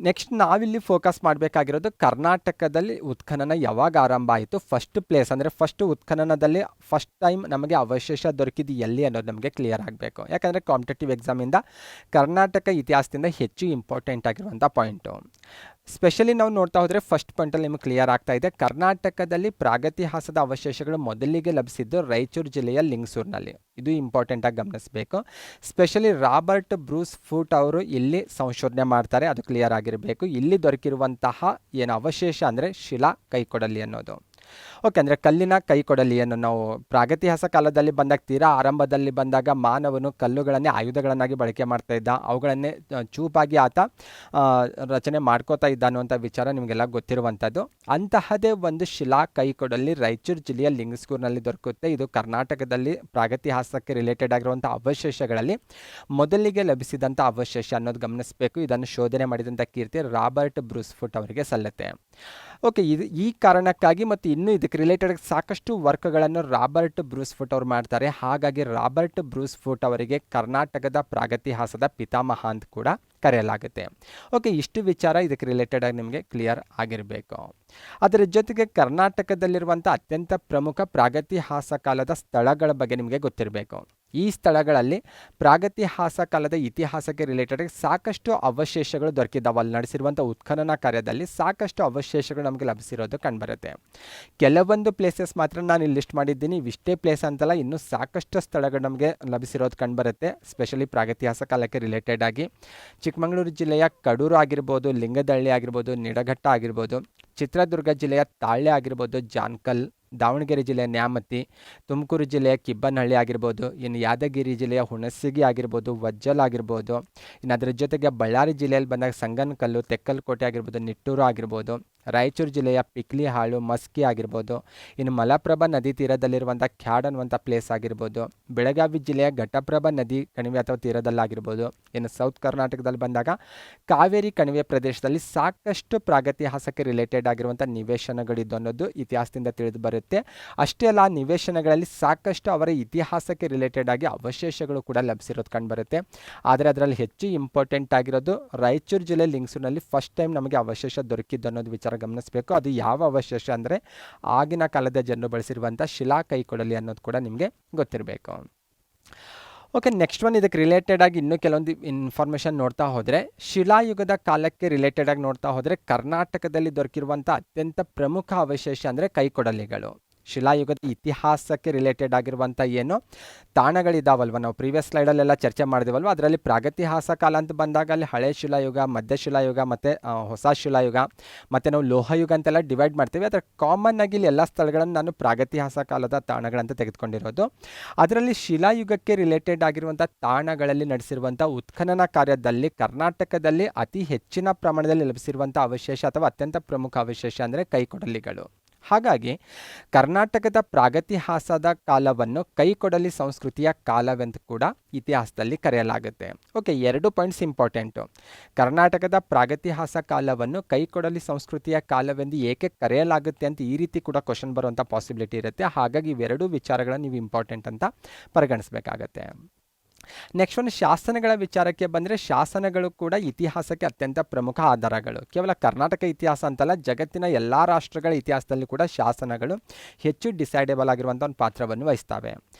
ನೆಕ್ಸ್ಟ್ ನಾವಿಲ್ಲಿ ಫೋಕಸ್ ಮಾಡಬೇಕಾಗಿರೋದು ಕರ್ನಾಟಕದಲ್ಲಿ ಉತ್ಖನನ ಯಾವಾಗ ಆರಂಭ ಆಯಿತು, ಫಸ್ಟ್ ಪ್ಲೇಸ್ ಅಂದರೆ ಫಸ್ಟ್ ಉತ್ಖನನದಲ್ಲಿ ಫಸ್ಟ್ ಟೈಮ್ ನಮಗೆ ಅವಶೇಷ ದೊರಕಿದ್ದು ಎಲ್ಲಿ ಅನ್ನೋದು ನಮಗೆ ಕ್ಲಿಯರ್ ಆಗಬೇಕು. ಯಾಕಂದರೆ ಕಾಂಪಿಟೇಟಿವ್ ಎಕ್ಸಾಮಿಂದ ಕರ್ನಾಟಕ ಇತಿಹಾಸದಿಂದ ಹೆಚ್ಚು ಇಂಪಾರ್ಟೆಂಟ್ ಆಗಿರುವಂಥ ಪಾಯಿಂಟು. ಸ್ಪೆಷಲಿ ನಾವು ನೋಡ್ತಾ ಹೋದರೆ ಫಸ್ಟ್ ಪಾಯಿಂಟಲ್ಲಿ ನಿಮಗೆ ಕ್ಲಿಯರ್ ಆಗ್ತಾ ಇದೆ. ಕರ್ನಾಟಕದಲ್ಲಿ ಪ್ರಾಗತಿಹಾಸದ ಅವಶೇಷಗಳು ಮೊದಲಿಗೆ ಲಭಿಸಿದ್ದು ರಾಯಚೂರು ಜಿಲ್ಲೆಯ ಲಿಂಗಸೂರಿನಲ್ಲಿ. ಇದು ಇಂಪಾರ್ಟೆಂಟಾಗಿ ಗಮನಿಸಬೇಕು. ಸ್ಪೆಷಲಿ ರಾಬರ್ಟ್ ಬ್ರೂಸ್ ಫೂಟ್ ಅವರು ಇಲ್ಲಿ ಸಂಶೋಧನೆ ಮಾಡ್ತಾರೆ, ಅದು ಕ್ಲಿಯರ್ ಆಗಿರಬೇಕು. ಇಲ್ಲಿ ದೊರಕಿರುವಂತಹ ಏನು ಅವಶೇಷ ಅಂದರೆ ಶಿಲಾ ಕೈಕೊಡಲಿ ಅನ್ನೋದು. ಓಕೆ, ಅಂದರೆ ಕಲ್ಲಿನ ಕೈಕೊಡಲಿಯನ್ನು ನಾವು ಪ್ರಾಗತಿಹಾಸ ಕಾಲದಲ್ಲಿ ಬಂದಾಗ, ತೀರಾ ಆರಂಭದಲ್ಲಿ ಬಂದಾಗ ಮಾನವನು ಕಲ್ಲುಗಳನ್ನೇ ಆಯುಧಗಳನ್ನಾಗಿ ಬಳಕೆ ಮಾಡ್ತಾ ಇದ್ದ, ಅವುಗಳನ್ನೇ ಚೂಪಾಗಿ ಆತ ರಚನೆ ಮಾಡ್ಕೋತಾ ಇದ್ದ ಅನ್ನುವಂಥ ವಿಚಾರ ನಿಮಗೆಲ್ಲ ಗೊತ್ತಿರುವಂಥದ್ದು. ಅಂತಹದೇ ಒಂದು ಶಿಲಾ ಕೈಕೊಡಲಿ ರಾಯಚೂರು ಜಿಲ್ಲೆಯ ಲಿಂಗಸೂರಿನಲ್ಲಿ ದೊರಕುತ್ತೆ. ಇದು ಕರ್ನಾಟಕದಲ್ಲಿ ಪ್ರಾಗತಿಹಾಸಕ್ಕೆ ರಿಲೇಟೆಡ್ ಆಗಿರುವಂಥ ಅವಶೇಷಗಳಲ್ಲಿ ಮೊದಲಿಗೆ ಲಭಿಸಿದಂಥ ಅವಶೇಷ ಅನ್ನೋದು ಗಮನಿಸಬೇಕು. ಇದನ್ನು ಶೋಧನೆ ಮಾಡಿದಂಥ ಕೀರ್ತಿ ರಾಬರ್ಟ್ ಬ್ರೂಸ್ ಫುಟ್ ಅವರಿಗೆ ಸಲ್ಲುತ್ತೆ. ಓಕೆ, ಇದು ಈ ಕಾರಣಕ್ಕಾಗಿ ಮತ್ತು ಇನ್ನೂ ಇದಕ್ಕೆ ರಿಲೇಟೆಡ್ ಸಾಕಷ್ಟು ವರ್ಕ್ಗಳನ್ನು ರಾಬರ್ಟ್ ಬ್ರೂಸ್ ಫುಟ್ ಅವರು ಮಾಡ್ತಾರೆ. ಹಾಗಾಗಿ ರಾಬರ್ಟ್ ಬ್ರೂಸ್ ಫುಟ್ ಅವರಿಗೆ ಕರ್ನಾಟಕದ ಪ್ರಾಗತಿಹಾಸದ ಪಿತಾಮಹ ಅಂತ ಕೂಡ ಕರೆಯಲಾಗುತ್ತೆ. ಓಕೆ, ಇಷ್ಟು ವಿಚಾರ ಇದಕ್ಕೆ ರಿಲೇಟೆಡ್ ಆಗಿ ನಿಮಗೆ ಕ್ಲಿಯರ್ ಆಗಿರಬೇಕು. ಅದರ ಜೊತೆಗೆ ಕರ್ನಾಟಕದಲ್ಲಿರುವಂಥ ಅತ್ಯಂತ ಪ್ರಮುಖ ಪ್ರಾಗತಿಹಾಸ ಕಾಲದ ಸ್ಥಳಗಳ ಬಗ್ಗೆ ನಿಮಗೆ ಗೊತ್ತಿರಬೇಕು. ಈ ಸ್ಥಳಗಳಲ್ಲಿ ಪ್ರಾಗತಿಹಾಸ ಕಾಲದ ಇತಿಹಾಸಕ್ಕೆ ರಿಲೇಟೆಡ್ ಸಾಕಷ್ಟು ಅವಶೇಷಗಳು ದೊರಕಿದ್ದಾವೆ. ಅಲ್ಲಿ ನಡೆಸಿರುವಂಥ ಉತ್ಖನನ ಕಾರ್ಯದಲ್ಲಿ ಸಾಕಷ್ಟು ಅವಶೇಷಗಳು ನಮಗೆ ಲಭಿಸಿರೋದು ಕಂಡುಬರುತ್ತೆ. ಕೆಲವೊಂದು ಪ್ಲೇಸಸ್ ಮಾತ್ರ ನಾನು ಇಲ್ಲಿ ಲಿಸ್ಟ್ ಮಾಡಿದ್ದೀನಿ. ಇವಿಷ್ಟೇ ಪ್ಲೇಸ್ ಅಂತಲ್ಲ, ಇನ್ನೂ ಸಾಕಷ್ಟು ಸ್ಥಳಗಳು ನಮಗೆ ಲಭಿಸಿರೋದು ಕಂಡುಬರುತ್ತೆ. ಸ್ಪೆಷಲಿ ಪ್ರಾಗತಿಹಾಸ ಕಾಲಕ್ಕೆ ರಿಲೇಟೆಡ್ ಆಗಿ ಚಿಕ್ಕಮಗಳೂರು ಜಿಲ್ಲೆಯ ಕಡೂರು ಆಗಿರ್ಬೋದು, ಲಿಂಗದಹಳ್ಳಿ ಆಗಿರ್ಬೋದು, ನಿಡಘಟ್ಟ ಆಗಿರ್ಬೋದು, ಚಿತ್ರದುರ್ಗ ಜಿಲ್ಲೆಯ ತಾಳ್ಯ ಆಗಿರ್ಬೋದು, ಜಾನ್ಕಲ್, ದಾವಣಗೆರೆ ಜಿಲ್ಲೆಯ ನ್ಯಾಮತಿ, ತುಮಕೂರು ಜಿಲ್ಲೆಯ ಕಿಬ್ಬನಹಳ್ಳಿ ಆಗಿರ್ಬೋದು, ಇನ್ನು ಯಾದಗಿರಿ ಜಿಲ್ಲೆಯ ಹುಣಸಗಿ ಆಗಿರ್ಬೋದು, ವಜ್ಜಲ್ ಆಗಿರ್ಬೋದು, ಇನ್ನು ಅದರ ಜೊತೆಗೆ ಬಳ್ಳಾರಿ ಜಿಲ್ಲೆಯಲ್ಲಿ ಬಂದಾಗ ಸಂಗನಕಲ್ಲು, ತೆಕ್ಕಲಕೋಟೆ ಆಗಿರ್ಬೋದು, ನಿಟ್ಟೂರು ಆಗಿರ್ಬೋದು, ರಾಯಚೂರು ಜಿಲ್ಲೆಯ ಪಿಕ್ಲಿಹಾಳು, ಮಸ್ಕಿ ಆಗಿರ್ಬೋದು, ಇನ್ನು ಮಲಪ್ರಭಾ ನದಿ ತೀರದಲ್ಲಿರುವಂಥ ಕ್ಯಾಡ್ ಅನ್ನುವಂಥ ಪ್ಲೇಸ್ ಆಗಿರ್ಬೋದು, ಬೆಳಗಾವಿ ಜಿಲ್ಲೆಯ ಘಟಪ್ರಭಾ ನದಿ ಕಣಿವೆ ಅಥವಾ ತೀರದಲ್ಲಾಗಿರ್ಬೋದು, ಇನ್ನು ಸೌತ್ ಕರ್ನಾಟಕದಲ್ಲಿ ಬಂದಾಗ ಕಾವೇರಿ ಕಣಿವೆ ಪ್ರದೇಶದಲ್ಲಿ ಸಾಕಷ್ಟು ಪ್ರಾಗತಿಹಾಸಕ್ಕೆ ರಿಲೇಟೆಡ್ ಆಗಿರುವಂಥ ನಿವೇಶನಗಳಿದ್ದು ಅನ್ನೋದು ಇತಿಹಾಸದಿಂದ ತಿಳಿದು ಬರುತ್ತೆ. ಅಷ್ಟೇ ಅಲ್ಲ, ಆ ನಿವೇಶನಗಳಲ್ಲಿ ಸಾಕಷ್ಟು ಅವರ ಇತಿಹಾಸಕ್ಕೆ ರಿಲೇಟೆಡ್ ಆಗಿ ಅವಶೇಷಗಳು ಕೂಡ ಲಭಿಸಿರೋದು ಕಂಡುಬರುತ್ತೆ. ಆದರೆ ಅದರಲ್ಲಿ ಹೆಚ್ಚು ಇಂಪಾರ್ಟೆಂಟ್ ಆಗಿರೋದು ರಾಯಚೂರು ಜಿಲ್ಲೆ ಲಿಂಗಸೂರಿನಲ್ಲಿ ಫಸ್ಟ್ ಟೈಮ್ ನಮಗೆ ಅವಶೇಷ ದೊರಕಿದ್ದು ಅನ್ನೋದು ವಿಚಾರ ಗಮನಿಸಬೇಕು. ಅದು ಯಾವ ಅವಶೇಷ ಅಂದರೆ ಆಗಿನ ಕಾಲದ ಜನರು ಬಳಸಿರುವಂಥ ಶಿಲಾ ಕೈಕೊಡಲಿ ಅನ್ನೋದು ಕೂಡ ನಿಮಗೆ ಗೊತ್ತಿರಬೇಕು. ಓಕೆ, ನೆಕ್ಸ್ಟ್ ಒನ್ ಇದಕ್ಕೆ ರಿಲೇಟೆಡ್ ಆಗಿ ಇನ್ನೂ ಕೆಲವೊಂದು ಇನ್ಫಾರ್ಮೇಷನ್ ನೋಡ್ತಾ ಹೋದರೆ, ಶಿಲಾಯುಗದ ಕಾಲಕ್ಕೆ ರಿಲೇಟೆಡ್ ಆಗಿ ನೋಡ್ತಾ ಹೋದರೆ ಕರ್ನಾಟಕದಲ್ಲಿ ದೊರಕಿರುವಂಥ ಅತ್ಯಂತ ಪ್ರಮುಖ ಅವಶೇಷ ಅಂದರೆ ಕೈಕೊಡಲಿಗಳು. ಶಿಲಾಯುಗದ ಇತಿಹಾಸಕ್ಕೆ ರಿಲೇಟೆಡ್ ಆಗಿರುವಂಥ ಏನು ತಾಣಗಳಿದ್ದಾವಲ್ವ, ನಾವು ಪ್ರೀವಿಯಸ್ ಸ್ಲೈಡಲ್ಲೆಲ್ಲ ಚರ್ಚೆ ಮಾಡಿದೆವಲ್ವ, ಅದರಲ್ಲಿ ಪ್ರಾಗತಿಹಾಸ ಕಾಲ ಅಂತ ಬಂದಾಗ ಅಲ್ಲಿ ಹಳೆ ಶಿಲಾಯುಗ, ಮಧ್ಯ ಶಿಲಾಯುಗ ಮತ್ತು ಹೊಸ ಶಿಲಾಯುಗ ಮತ್ತು ನಾವು ಲೋಹಯುಗ ಅಂತೆಲ್ಲ ಡಿವೈಡ್ ಮಾಡ್ತೀವಿ. ಅದರ ಕಾಮನ್ ಆಗಿ ಇಲ್ಲಿ ಎಲ್ಲ ಸ್ಥಳಗಳನ್ನು ನಾನು ಪ್ರಾಗತಿಹಾಸ ಕಾಲದ ತಾಣಗಳಂತ ತೆಗೆದುಕೊಂಡಿರೋದು. ಅದರಲ್ಲಿ ಶಿಲಾಯುಗಕ್ಕೆ ರಿಲೇಟೆಡ್ ಆಗಿರುವಂಥ ತಾಣಗಳಲ್ಲಿ ನಡೆಸಿರುವಂಥ ಉತ್ಖನನ ಕಾರ್ಯದಲ್ಲಿ ಕರ್ನಾಟಕದಲ್ಲಿ ಅತಿ ಹೆಚ್ಚಿನ ಪ್ರಮಾಣದಲ್ಲಿ ಲಭಿಸಿರುವಂಥ ಅವಶೇಷ ಅಥವಾ ಅತ್ಯಂತ ಪ್ರಮುಖ ಅವಶೇಷ ಅಂದರೆ ಕೈಕೊಡಲಿಗಳು. ಹಾಗಾಗಿ ಕರ್ನಾಟಕದ ಪ್ರಾಗತಿಹಾಸದ ಕಾಲವನ್ನು ಕೈಕೊಡಲಿ ಸಂಸ್ಕೃತಿಯ ಕಾಲವೆಂದು ಕೂಡ ಇತಿಹಾಸದಲ್ಲಿ ಕರೆಯಲಾಗುತ್ತೆ. Okay, 2 points important. ಕರ್ನಾಟಕದ ಪ್ರಾಗತಿಹಾಸ ಕಾಲವನ್ನು ಕೈಕೊಡಲಿ ಸಂಸ್ಕೃತಿಯ ಕಾಲವೆಂದು ಏಕೆ ಕರೆಯಲಾಗುತ್ತೆ ಅಂತ ಈ ರೀತಿ ಕೂಡ ಕ್ವಶನ್ ಬರುವಂಥ ಪಾಸಿಬಿಲಿಟಿ ಇರುತ್ತೆ. ಹಾಗಾಗಿ ಇವೆರಡೂ ವಿಚಾರಗಳನ್ನು ನೀವು ಇಂಪಾರ್ಟೆಂಟ್ ಅಂತ ಪರಿಗಣಿಸಬೇಕಾಗತ್ತೆ. ನೆಕ್ಸ್ಟ್ ಒಂದು ಶಾಸನಗಳ ವಿಚಾರಕ್ಕೆ ಬಂದರೆ ಶಾಸನಗಳು ಕೂಡ ಇತಿಹಾಸಕ್ಕೆ ಅತ್ಯಂತ ಪ್ರಮುಖ ಆಧಾರಗಳು. ಕೇವಲ ಕರ್ನಾಟಕ ಇತಿಹಾಸ ಅಂತಲ್ಲ, ಜಗತ್ತಿನ ಎಲ್ಲ ರಾಷ್ಟ್ರಗಳ ಇತಿಹಾಸದಲ್ಲಿ ಕೂಡ ಶಾಸನಗಳು ಹೆಚ್ಚು ಡಿಸೈಡೇಬಲ್ ಆಗಿರುವಂಥ ಒಂದು ಪಾತ್ರವನ್ನು ವಹಿಸ್ತವೆ.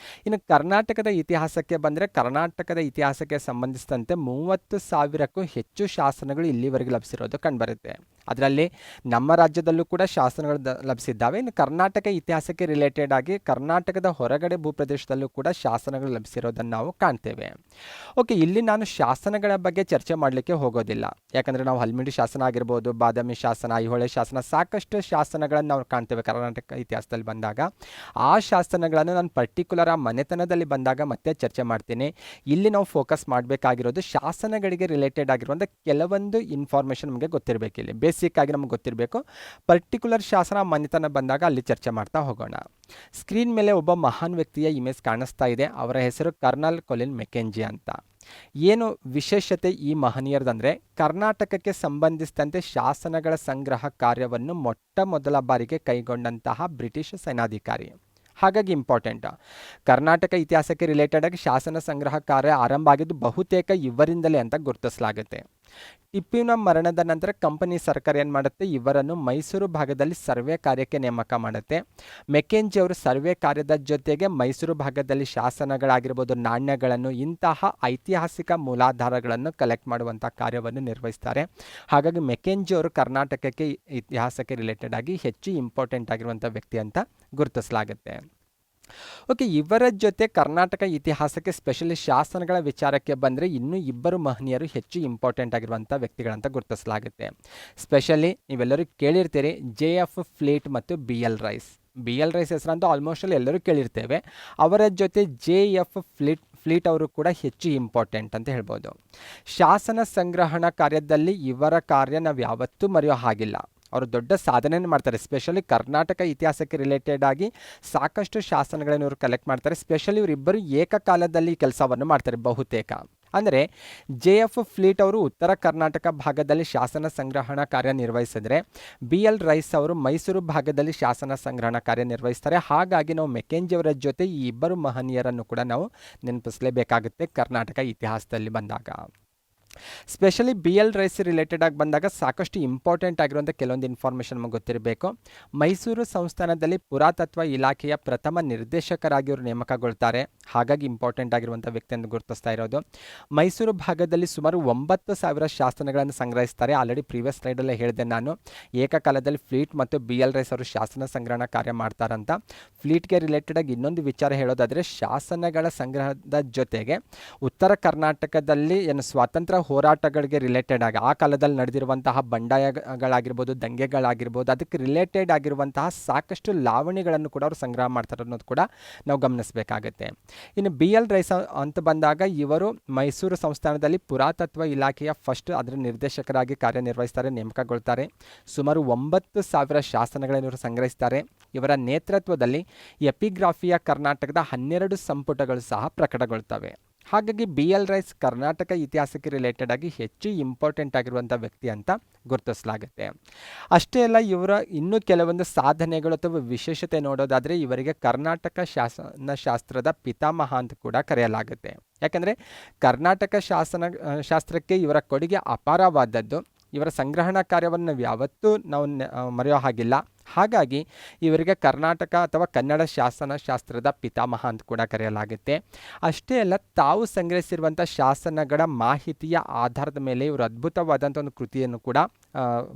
ಇನ್ನು ಕರ್ನಾಟಕದ ಇತಿಹಾಸಕ್ಕೆ ಬಂದರೆ ಕರ್ನಾಟಕದ ಇತಿಹಾಸಕ್ಕೆ ಸಂಬಂಧಿಸಿದಂತೆ 30,000ಕ್ಕೂ ಹೆಚ್ಚು ಶಾಸನಗಳು ಇಲ್ಲಿವರೆಗೆ ಲಭಿಸಿರೋದು ಕಂಡುಬರುತ್ತೆ. ಅದರಲ್ಲಿ ನಮ್ಮ ರಾಜ್ಯದಲ್ಲೂ ಕೂಡ ಶಾಸನಗಳು ಲಭಿಸಿದ್ದಾವೆ. ಇನ್ನು ಕರ್ನಾಟಕ ಇತಿಹಾಸಕ್ಕೆ ರಿಲೇಟೆಡ್ ಆಗಿ ಕರ್ನಾಟಕದ ಹೊರಗಡೆ ಭೂಪ್ರದೇಶದಲ್ಲೂ ಕೂಡ ಶಾಸನಗಳು ಲಭಿಸಿರೋದನ್ನು ನಾವು ಕಾಣ್ತೇವೆ. ಓಕೆ, ಇಲ್ಲಿ ನಾನು ಶಾಸನಗಳ ಬಗ್ಗೆ ಚರ್ಚೆ ಮಾಡಲಿಕ್ಕೆ ಹೋಗೋದಿಲ್ಲ. ಯಾಕಂದರೆ ನಾವು ಹಲ್ಮಿಡಿ ಶಾಸನ ಆಗಿರ್ಬೋದು, ಬಾದಾಮಿ ಶಾಸನ, ಐಹೊಳೆ ಶಾಸನ, ಸಾಕಷ್ಟು ಶಾಸನಗಳನ್ನು ನಾವು ಕಾಣ್ತೇವೆ ಕರ್ನಾಟಕ ಇತಿಹಾಸದಲ್ಲಿ ಬಂದಾಗ. ಆ ಶಾಸನಗಳನ್ನು ನಾನು ಪರ್ಟಿಕ್ಯುಲರ್ ಆ ಮನೆತನದಲ್ಲಿ ಬಂದಾಗ ಮತ್ತೆ ಚರ್ಚೆ ಮಾಡ್ತೀನಿ. ಇಲ್ಲಿ ನಾವು ಫೋಕಸ್ ಮಾಡಬೇಕಾಗಿರೋದು ಶಾಸನಗಳಿಗೆ ರಿಲೇಟೆಡ್ ಆಗಿರುವಂಥ ಕೆಲವೊಂದು ಇನ್ಫಾರ್ಮೇಷನ್ ನಮಗೆ ಗೊತ್ತಿರಬೇಕು. ಇಲ್ಲಿ ಬೇಸಿಕ್ ಆಗಿ ನಮಗೆ ಗೊತ್ತಿರಬೇಕು. ಪರ್ಟಿಕ್ಯುಲರ್ ಶಾಸನ ಮನೆತನ ಬಂದಾಗ ಅಲ್ಲಿ ಚರ್ಚೆ ಮಾಡ್ತಾ ಹೋಗೋಣ. ಸ್ಕ್ರೀನ್ ಮೇಲೆ ಒಬ್ಬ ಮಹಾನ್ ವ್ಯಕ್ತಿಯ ಇಮೇಜ್ ಕಾಣಿಸ್ತಾ ಇದೆ. ಅವರ ಹೆಸರು ಕರ್ನಲ್ ಕೊಲಿನ್ ಮೆಕೆಂಜಿ ಅಂತ. ಏನು ವಿಶೇಷತೆ ಈ ಮಹನೀಯರದಂದರೆ, ಕರ್ನಾಟಕಕ್ಕೆ ಸಂಬಂಧಿಸಿದಂತೆ ಶಾಸನಗಳ ಸಂಗ್ರಹ ಕಾರ್ಯವನ್ನು ಮೊಟ್ಟ ಮೊದಲ ಬಾರಿಗೆ ಕೈಗೊಂಡಂತಹ ಬ್ರಿಟಿಷ್ ಸೇನಾಧಿಕಾರಿ. ಹಾಗಾಗಿ ಇಂಪಾರ್ಟೆಂಟ್. ಕರ್ನಾಟಕ ಇತಿಹಾಸಕ್ಕೆ ರಿಲೇಟೆಡ್ ಆಗಿ ಶಾಸನ ಸಂಗ್ರಹ ಕಾರ್ಯ ಆರಂಭ ಆಗಿದ್ದು ಬಹುತೇಕ ಇವರಿಂದಲೇ ಅಂತ ಗುರುತಿಸಲಾಗುತ್ತೆ. ಟಿಪ್ಪುವಿನ ಮರಣದ ನಂತರ ಕಂಪನಿ ಸರ್ಕಾರ ಏನು ಮಾಡುತ್ತೆ, ಇವರನ್ನು ಮೈಸೂರು ಭಾಗದಲ್ಲಿ ಸರ್ವೆ ಕಾರ್ಯಕ್ಕೆ ನೇಮಕ ಮಾಡುತ್ತೆ. ಮೆಕೆಂಜಿ ಅವರು ಸರ್ವೆ ಕಾರ್ಯದ ಜೊತೆಗೆ ಮೈಸೂರು ಭಾಗದಲ್ಲಿ ಶಾಸನಗಳಾಗಿರ್ಬೋದು, ನಾಣ್ಯಗಳನ್ನು, ಇಂತಹ ಐತಿಹಾಸಿಕ ಮೂಲಾಧಾರಗಳನ್ನು ಕಲೆಕ್ಟ್ ಮಾಡುವಂಥ ಕಾರ್ಯವನ್ನು ನಿರ್ವಹಿಸ್ತಾರೆ. ಹಾಗಾಗಿ ಮೆಕೆಂಜಿ ಅವರು ಕರ್ನಾಟಕಕ್ಕೆ ಇತಿಹಾಸಕ್ಕೆ ರಿಲೇಟೆಡ್ ಆಗಿ ಹೆಚ್ಚು ಇಂಪಾರ್ಟೆಂಟ್ ಆಗಿರುವಂಥ ವ್ಯಕ್ತಿ ಅಂತ ಗುರುತಿಸಲಾಗುತ್ತೆ. ಓಕೆ, ಇವರ ಜೊತೆ ಕರ್ನಾಟಕ ಇತಿಹಾಸಕ್ಕೆ ಸ್ಪೆಷಲಿ ಶಾಸನಗಳ ವಿಚಾರಕ್ಕೆ ಬಂದರೆ ಇನ್ನೂ ಇಬ್ಬರು ಮಹನೀಯರು ಹೆಚ್ಚು ಇಂಪಾರ್ಟೆಂಟ್ ಆಗಿರುವಂಥ ವ್ಯಕ್ತಿಗಳಂತ ಗುರುತಿಸಲಾಗುತ್ತೆ. ಸ್ಪೆಷಲಿ ನೀವೆಲ್ಲರೂ ಕೇಳಿರ್ತೀರಿ, JF ಫ್ಲೀಟ್ ಮತ್ತು BL ರೈಸ್. BL ರೈಸ್ ಹೆಸರಂತೂ ಆಲ್ಮೋಸ್ಟ್ ಎಲ್ಲರೂ ಕೇಳಿರ್ತೇವೆ. ಅವರ ಜೊತೆ JF ಫ್ಲೀಟ್ ಅವರು ಕೂಡ ಹೆಚ್ಚು ಇಂಪಾರ್ಟೆಂಟ್ ಅಂತ ಹೇಳ್ಬೋದು. ಶಾಸನ ಸಂಗ್ರಹಣ ಕಾರ್ಯದಲ್ಲಿ ಇವರ ಕಾರ್ಯ ನಾವು ಯಾವತ್ತೂ ಮರೆಯೋ ಹಾಗಿಲ್ಲ. ಅವರು ದೊಡ್ಡ ಸಾಧನೆಯನ್ನು ಮಾಡ್ತಾರೆ. ಸ್ಪೆಷಲಿ ಕರ್ನಾಟಕ ಇತಿಹಾಸಕ್ಕೆ ರಿಲೇಟೆಡ್ ಆಗಿ ಸಾಕಷ್ಟು ಶಾಸನಗಳನ್ನು ಇವರು ಕಲೆಕ್ಟ್ ಮಾಡ್ತಾರೆ. ಸ್ಪೆಷಲಿ ಇವರಿಬ್ಬರು ಏಕಕಾಲದಲ್ಲಿ ಕೆಲಸವನ್ನು ಮಾಡ್ತಾರೆ ಬಹುತೇಕ. ಅಂದರೆ JF ಫ್ಲೀಟ್ ಅವರು ಉತ್ತರ ಕರ್ನಾಟಕ ಭಾಗದಲ್ಲಿ ಶಾಸನ ಸಂಗ್ರಹಣಾ ಕಾರ್ಯ ನಿರ್ವಹಿಸಿದ್ರೆ, BL ರೈಸ್ ಅವರು ಮೈಸೂರು ಭಾಗದಲ್ಲಿ ಶಾಸನ ಸಂಗ್ರಹಣಾ ಕಾರ್ಯ ನಿರ್ವಹಿಸ್ತಾರೆ. ಹಾಗಾಗಿ ನಾವು ಮೆಕೆಂಜಿ ಅವರ ಜೊತೆ ಈ ಇಬ್ಬರು ಮಹನೀಯರನ್ನು ಕೂಡ ನಾವು ನೆನಪಿಸಲೇಬೇಕಾಗುತ್ತೆ ಕರ್ನಾಟಕ ಇತಿಹಾಸದಲ್ಲಿ ಬಂದಾಗ. ಸ್ಪೆಷಲಿ BL ರೈಸ್ ರಿಲೇಟೆಡ್ ಆಗಿ ಬಂದಾಗ ಸಾಕಷ್ಟು ಇಂಪಾರ್ಟೆಂಟ್ ಆಗಿರುವಂಥ ಕೆಲವೊಂದು ಇನ್ಫಾರ್ಮೇಷನ್ ನಮಗೆ ಗೊತ್ತಿರಬೇಕು. ಮೈಸೂರು ಸಂಸ್ಥಾನದಲ್ಲಿ ಪುರಾತತ್ವ ಇಲಾಖೆಯ ಪ್ರಥಮ ನಿರ್ದೇಶಕರಾಗಿ ಅವರು ನೇಮಕಗೊಳ್ತಾರೆ. ಹಾಗಾಗಿ ಇಂಪಾರ್ಟೆಂಟ್ ಆಗಿರುವಂಥ ವ್ಯಕ್ತಿಯನ್ನು ಗುರುತಿಸ್ತಾ ಇರೋದು. ಮೈಸೂರು ಭಾಗದಲ್ಲಿ ಸುಮಾರು 9,000 ಶಾಸನಗಳನ್ನು ಸಂಗ್ರಹಿಸ್ತಾರೆ. ಆಲ್ರೆಡಿ ಪ್ರೀವಿಯಸ್ ಸ್ಲೈಡಲ್ಲೇ ಹೇಳಿದೆ ನಾನು, ಏಕಕಾಲದಲ್ಲಿ ಫ್ಲೀಟ್ ಮತ್ತು BL ರೈಸ್ ಅವರು ಶಾಸನ ಸಂಗ್ರಹಣ ಕಾರ್ಯ ಮಾಡ್ತಾರಂತ. ಫ್ಲೀಟ್ಗೆ ರಿಲೇಟೆಡ್ ಆಗಿ ಇನ್ನೊಂದು ವಿಚಾರ ಹೇಳೋದಾದರೆ, ಶಾಸನಗಳ ಸಂಗ್ರಹದ ಜೊತೆಗೆ ಉತ್ತರ ಕರ್ನಾಟಕದಲ್ಲಿ ಏನು ಸ್ವಾತಂತ್ರ್ಯ ಹೋರಾಟಗಳಿಗೆ ರಿಲೇಟೆಡ್ ಆಗಿ ಆ ಕಾಲದಲ್ಲಿ ನಡೆದಿರುವಂತಹ ಬಂಡಾಯಗಳಾಗಿರ್ಬೋದು, ದಂಗೆಗಳಾಗಿರ್ಬೋದು, ಅದಕ್ಕೆ ರಿಲೇಟೆಡ್ ಆಗಿರುವಂತಹ ಸಾಕಷ್ಟು ಲಾವಣಿಗಳನ್ನು ಕೂಡ ಅವರು ಸಂಗ್ರಹ ಮಾಡ್ತಾರೆ ಅನ್ನೋದು ಕೂಡ ನಾವು ಗಮನಿಸಬೇಕಾಗುತ್ತೆ. ಇನ್ನು BL ರೈಸ್ ಅಂತ ಬಂದಾಗ ಇವರು ಮೈಸೂರು ಸಂಸ್ಥಾನದಲ್ಲಿ ಪುರಾತತ್ವ ಇಲಾಖೆಯ ಫಸ್ಟ್ ಅದರ ನಿರ್ದೇಶಕರಾಗಿ ಕಾರ್ಯನಿರ್ವಹಿಸ್ತಾರೆ, ನೇಮಕಗೊಳ್ತಾರೆ. ಸುಮಾರು 9,000 ಶಾಸನಗಳನ್ನು ಇವರು ಸಂಗ್ರಹಿಸ್ತಾರೆ. ಇವರ ನೇತೃತ್ವದಲ್ಲಿ ಎಪಿಗ್ರಾಫಿಯ ಕರ್ನಾಟಕದ 12 ಸಂಪುಟಗಳು ಸಹ ಪ್ರಕಟಗೊಳ್ತವೆ. ಹಾಗಾಗಿ BL ರೈಸ್ ಕರ್ನಾಟಕ ಇತಿಹಾಸಕ್ಕೆ ರಿಲೇಟೆಡ್ ಆಗಿ ಹೆಚ್ಚು ಇಂಪಾರ್ಟೆಂಟ್ ಆಗಿರುವಂಥ ವ್ಯಕ್ತಿ ಅಂತ ಗುರುತಿಸಲಾಗುತ್ತೆ. ಅಷ್ಟೇ ಅಲ್ಲ, ಇವರ ಇನ್ನೂ ಕೆಲವೊಂದು ಸಾಧನೆಗಳು ಅಥವಾ ವಿಶೇಷತೆ ನೋಡೋದಾದರೆ, ಇವರಿಗೆ ಕರ್ನಾಟಕ ಶಾಸನಶಾಸ್ತ್ರದ ಪಿತಾಮಹ ಅಂತ ಕೂಡ ಕರೆಯಲಾಗುತ್ತೆ. ಯಾಕಂದರೆ ಕರ್ನಾಟಕ ಶಾಸ್ತ್ರಕ್ಕೆ ಇವರ ಕೊಡುಗೆ ಅಪಾರವಾದದ್ದು. ಇವರ ಸಂಗ್ರಹಣಾ ಕಾರ್ಯವನ್ನು ನಾವು ಯಾವತ್ತೂ ನಾವು ಮರೆಯೋ ಹಾಗಿಲ್ಲ. ಹಾಗಾಗಿ ಇವರಿಗೆ ಕರ್ನಾಟಕ ಅಥವಾ ಕನ್ನಡ ಶಾಸನಶಾಸ್ತ್ರದ ಪಿತಾಮಹ ಅಂತ ಕೂಡ ಕರೆಯಲಾಗುತ್ತೆ. ಅಷ್ಟೇ ಅಲ್ಲ, ತಾವು ಸಂಗ್ರಹಿಸಿರುವಂಥ ಶಾಸನಗಳ ಮಾಹಿತಿಯ ಆಧಾರದ ಮೇಲೆ ಇವರು ಅದ್ಭುತವಾದಂಥ ಒಂದು ಕೃತಿಯನ್ನು ಕೂಡ